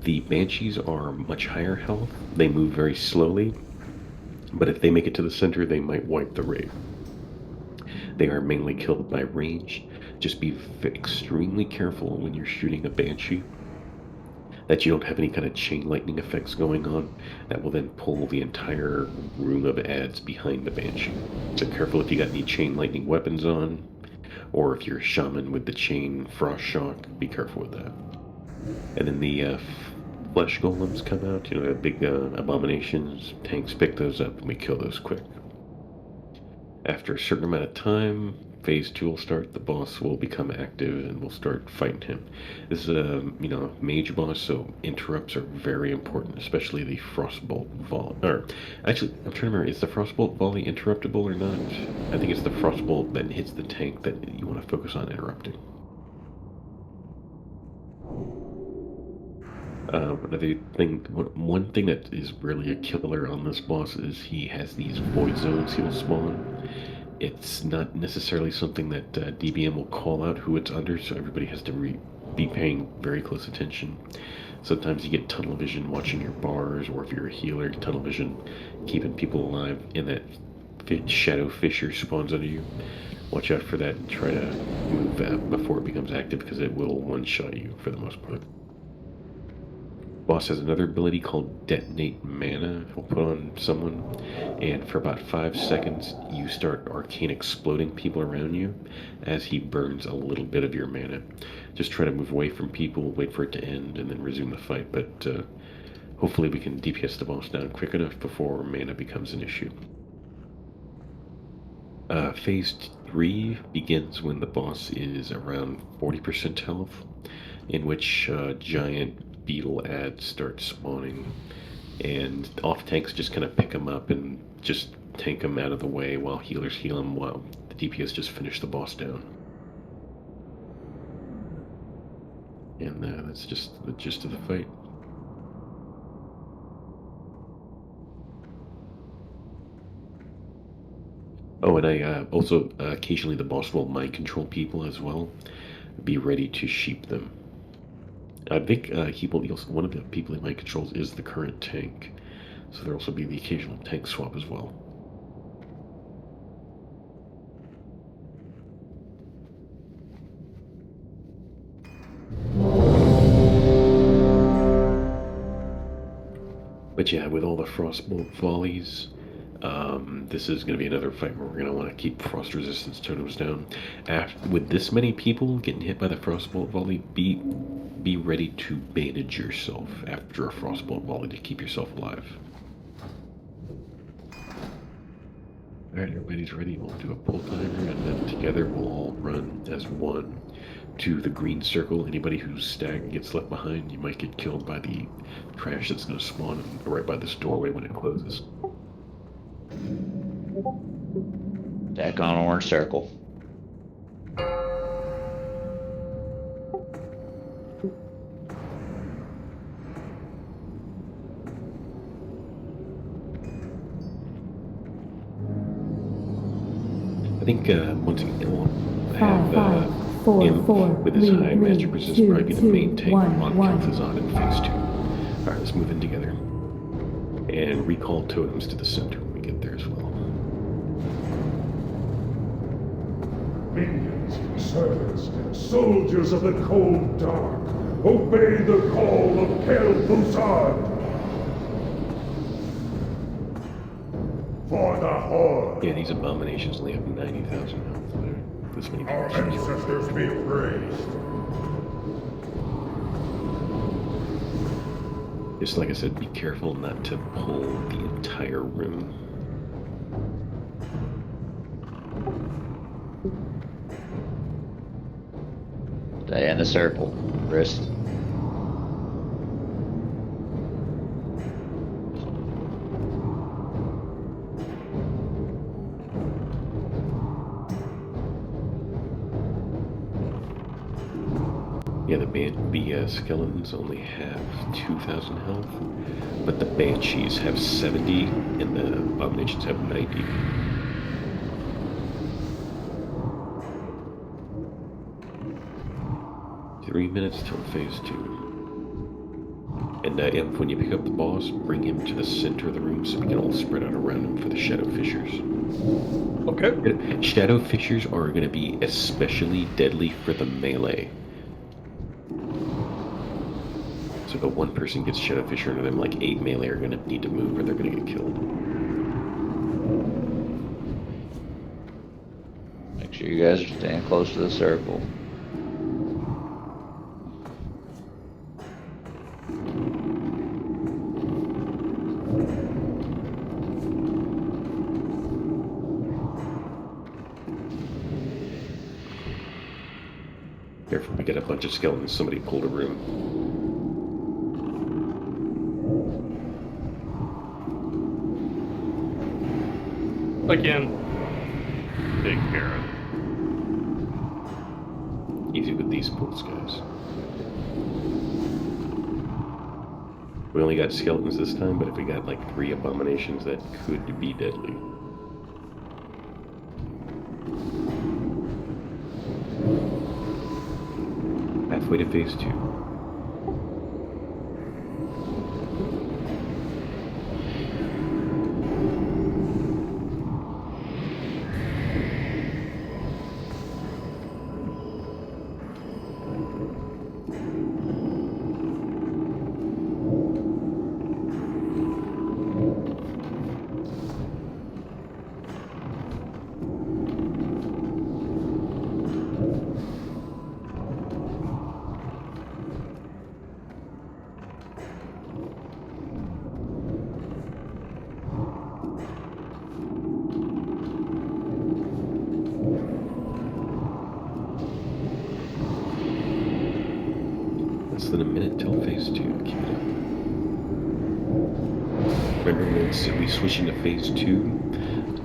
The banshees are much higher health, they move very slowly, but if they make it to the center, they might wipe the raid. They are mainly killed by range. Just be extremely careful when you're shooting a banshee that you don't have any kind of chain lightning effects going on that will then pull the entire room of ads behind the banshee. So careful if you got any chain lightning weapons on, or if you're a shaman with the chain frost shock, be careful with that. And then the flesh golems come out, you know, the big abominations. Tanks pick those up and we kill those quick. After a certain amount of time, phase 2 will start, the boss will become active and we'll start fighting him. This is a, mage boss, so interrupts are very important, especially the frostbolt volley. Or, actually, I'm trying to remember, is the frostbolt volley interruptible or not? I think it's the frostbolt that hits the tank that you want to focus on interrupting. Another thing, one thing that is really a killer on this boss is he has these void zones he'll spawn. It's not necessarily something that DBM will call out who it's under, so everybody has to be paying very close attention. Sometimes you get tunnel vision watching your bars, or if you're a healer, tunnel vision keeping people alive, and that shadow fissure spawns under you. Watch out for that and try to move that before it becomes active, because it will one-shot you for the most part. Boss has another ability called Detonate Mana. He'll put on someone, and for about 5 seconds, you start arcane exploding people around you as he burns a little bit of your mana. Just try to move away from people, wait for it to end, and then resume the fight. But hopefully we can DPS the boss down quick enough before mana becomes an issue. Phase 3 begins when the boss is around 40% health, in which giant beetle ads start spawning, and off tanks just kind of pick them up and just tank them out of the way while healers heal them while the DPS just finish the boss down. And that's just the gist of the fight. Oh, and I also occasionally the boss will mind control people as well. Be ready to sheep them. I think one of the people he might controls is the current tank, so there'll also be the occasional tank swap as well. But yeah, with all the frostbolt volleys, this is going to be another fight where we're going to want to keep frost resistance totems down. With this many people getting hit by the frostbolt volley, be ready to bandage yourself after a frostbolt volley to keep yourself alive. Alright, everybody's ready. We'll do a pull timer, and then together we'll all run as one to the green circle. Anybody whose stag gets left behind, you might get killed by the trash that's going to spawn right by this doorway when it closes. Back on orange circle. think once again we'll have Five, four, Imp four, with his three, high three, magic resist two, probably be the two, main tank one, on one. Kel'Thuzad in phase 2. Alright, let's move in together. And recall totems to the center when we get there as well. Minions, servants, soldiers of the cold dark, obey the call of Kel'Thuzad! For the Horde! Yeah, these abominations only have 90,000 health. This many Our people. ancestors be praised! Just like I said, be careful not to pull the entire room. Stay in the circle, wrist. Yeah, the skeletons only have 2,000 health, but the banshees have 70 and the abominations have 90. Three minutes till phase 2. And Imp, when you pick up the boss, bring him to the center of the room so we can all spread out around him for the shadow fissures. Okay. Shadow fissures are going to be especially deadly for the melee. So if one person gets shadow fissure into them, like 8 melee are going to need to move or they're going to get killed. Make sure you guys are staying close to the circle. Careful, we got a bunch of skeletons. Somebody pulled a room. Again. Take care of it. Easy with these pulls, guys. We only got skeletons this time, but if we got like 3 abominations, that could be deadly. Halfway to phase 2. Less than a minute till phase 2. Keep it up. Remember when we switch into phase 2,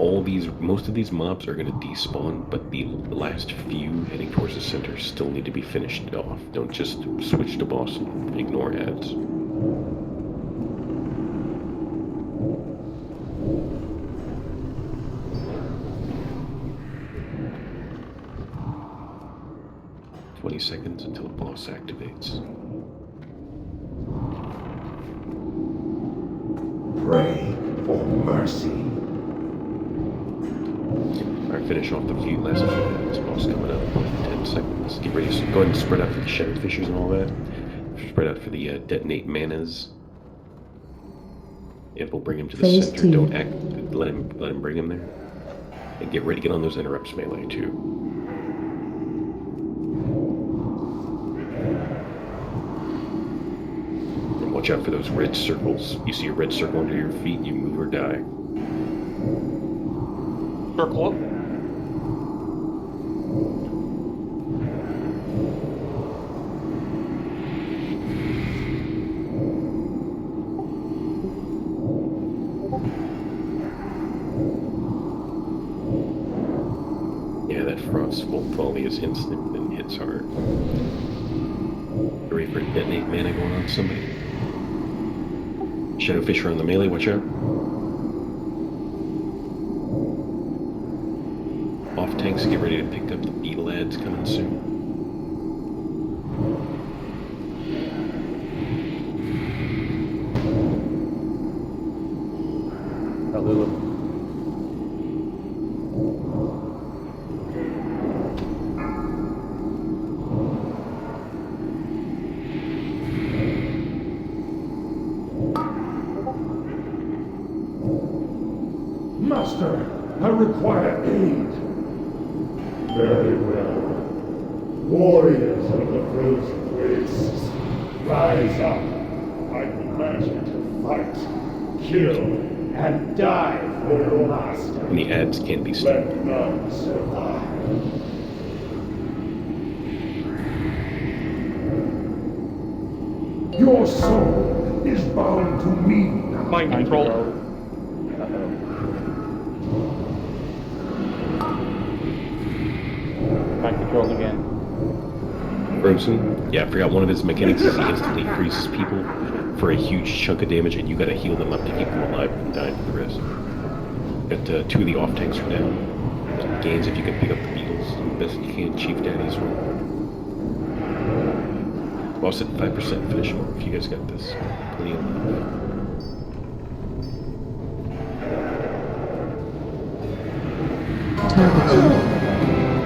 most of these mobs are going to despawn, but the last few heading towards the center still need to be finished off. Don't just switch to boss and ignore ads. Seconds until the boss activates. Pray for mercy. Alright, finish off the last few minutes. Boss coming up in 10 seconds. Get ready to go ahead and spread out for the shadow fissures and all that. Spread out for the detonate manas. Imp will bring him to the Phase center. 2. Don't act. Let him bring him there. And get ready to get on those interrupts melee too. Watch out for those red circles. You see a red circle under your feet, you move or die. Circle up. Yeah, that frost volley is instant and hits hard. Ready for a detonate mana going on somebody? Shadow Fisher on the melee, watch out. off tanks, get ready to pick up the beetle ads coming soon. Master, I require aid. Very well. Warriors of the frozen wastes, rise up. I command you to fight, kill, and die for your master. And the ads can't be stopped. Let none survive. Your soul is bound to me now. Mind control. Mind control again. Frozen? Yeah, I forgot one of his mechanics is he instantly freezes people for a huge chunk of damage, and you gotta heal them up to keep them alive and dying for the rest. Got 2 of the off tanks are down. Gains if you can pick up the beetles. Best you can, Chief Daddy's one. Boss at 5% finish mark. You guys got this. Plenty of life.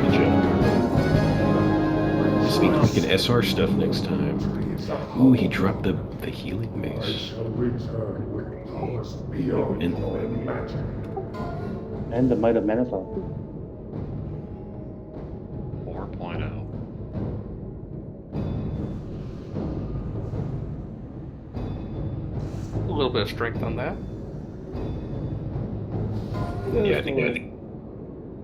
Good job. Just need to make an SR stuff next time. Ooh, he dropped the healing I mace. shall return with powers beyond your imagining. And the Might of Manasol. 4.0. A little bit of strength on that. Yeah, I think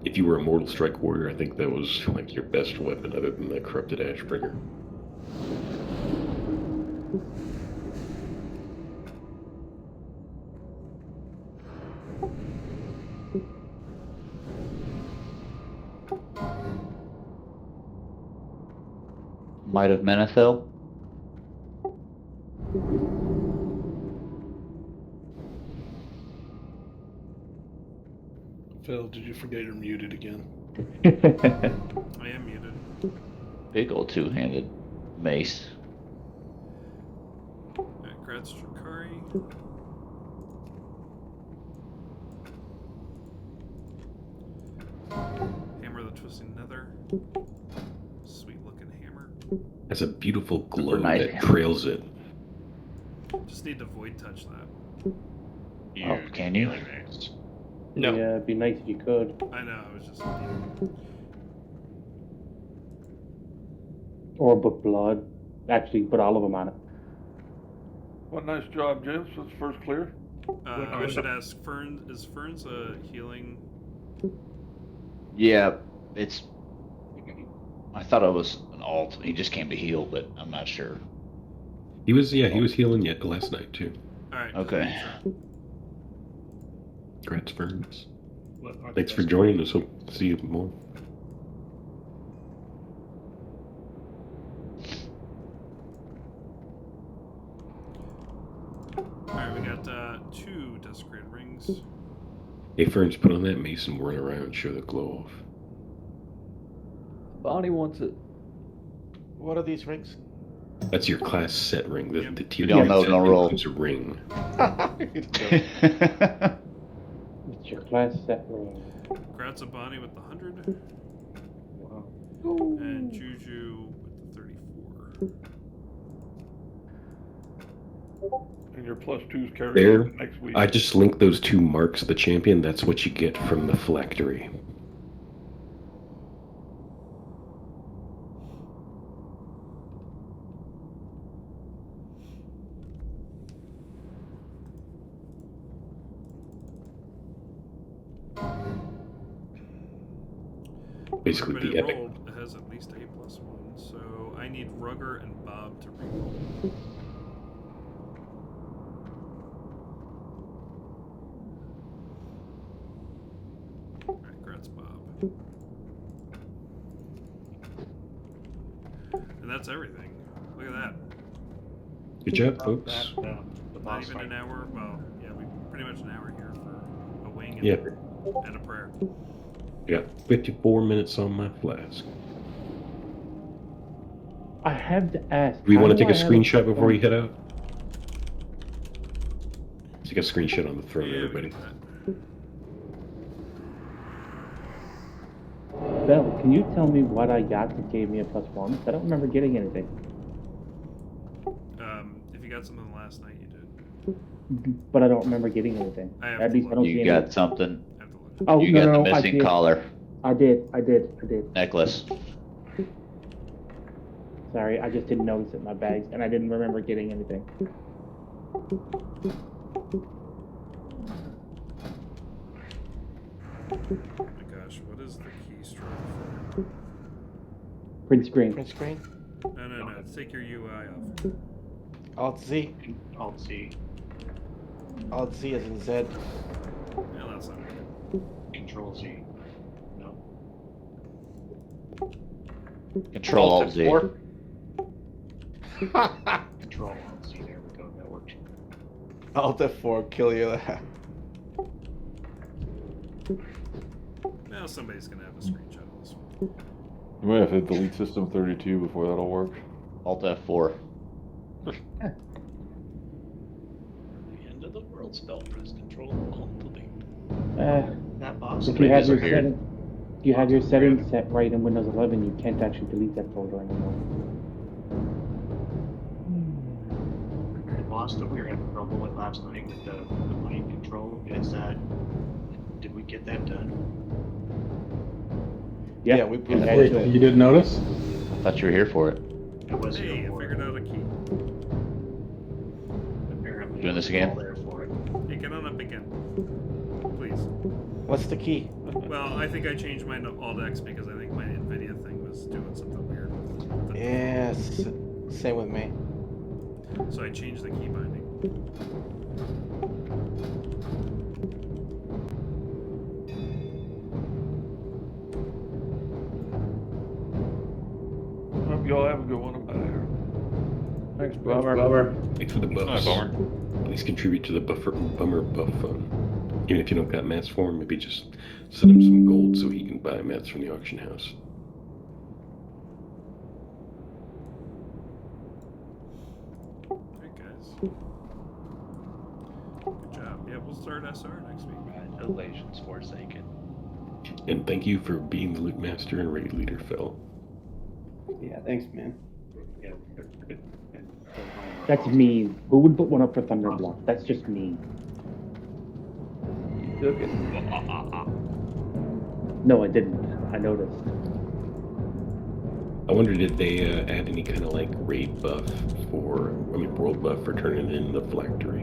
if you were a Mortal Strike Warrior, I think that was like your best weapon other than the Corrupted Ashbringer. Might of Menethil. Phil, did you forget you're muted again? I am muted. Big old two-handed mace. Alright, Gratz Drakari. Hammer of the Twisting Nether. Sweet looking hammer. Has a beautiful glow Nice. that trails it. Just need to void touch that. Oh, can you? No. Yeah, it'd be nice if you could. I know, I was just. Or put blood. Actually, put all of them on it. What nice job, James. That's first clear. I should ask, is Fern's a healing? Yeah, it's. I thought it was an alt. He just came to heal, but I'm not sure. He was healing yet last night too. Alright. Okay. Congrats, Ferns. What are the Thanks for best joining us. Hope to see you more. Alright, we got 2 desecrated rings. Hey, Ferns, put on that mace and run around, show the glow off. Bonnie wants it. What are these rings? That's your class set ring. The tier don't know, set don't roll. includes a ring. It's your class set ring. Gratzabani with the 100. Wow. And Juju with the 34. And your +2s carry There, next week. I just linked those 2 marks of the champion. That's what you get from the phylactery. Basically, But the it epic. rolled, it has at least A+1, so I need Rugger and Bob to reroll. Alright, Gratz Bob. And that's everything. Look at that. Good job, folks. the Not boss even fight. an hour. Well, yeah, we pretty much an hour here for a wing and, Yeah. and a prayer. Got 54 minutes on my flask. I have to ask. Do we how want to do take a I have screenshot before we head out? Take a screenshot on the throne, Yeah, everybody. Bell, can you tell me what I got that gave me a +1? I don't remember getting anything. If you got something last night, you did. But I don't remember getting anything. At least I don't see You any. got something. Oh, You no, got no, the I missing did. collar. I did. Necklace. Sorry, I just didn't notice it in my bags, and I didn't remember getting anything. Oh my gosh, what is the keystroke for? Print screen. Print screen. No. Take your UI off. Alt Z. Alt Z. Alt Z as in Z. Yeah, that's not good. Control Z. No. Control Alt Z. Control Alt Z. There we go. That worked. Alt F4. Kill you. Now somebody's gonna have a screenshot of this one. You might have to delete system 32 before that'll work. Alt F4. The end of the world spell. Press Control Alt Delete. That box. If you have your settings set right in Windows 11, you can't actually delete that folder anymore. The boss that we were having trouble with last night with the mind control is that. Did we get that done? Yeah, we put Wait, you didn't notice? I thought you were here for it. I was Hey, here I for figured it. out a key. Apparently, Doing this I was all again? there for it. Hey, get on up again. Please. What's the key? Well, I think I changed mine to Alt X because I think my NVIDIA thing was doing something weird with the Yes. Same with me. So I changed the key binding. Hope y'all have a good one. I'm out of here. Thanks, Bummer. Thanks for the buffs. Please contribute to the bummer buff fund. Even if you don't got mats for him, maybe just send him some gold so he can buy mats from the auction house. Alright, guys. Good job. Yeah, we'll start SR next week. Congratulations, Forsaken. And thank you for being the loot master and raid leader, Phil. Yeah, thanks, man. Yeah, That's mean. Who would put one up for Thunderblock? That's just mean. You took it. No, I didn't. I noticed. I wonder, did they add any kind of like raid buff world buff for turning in the phylactery?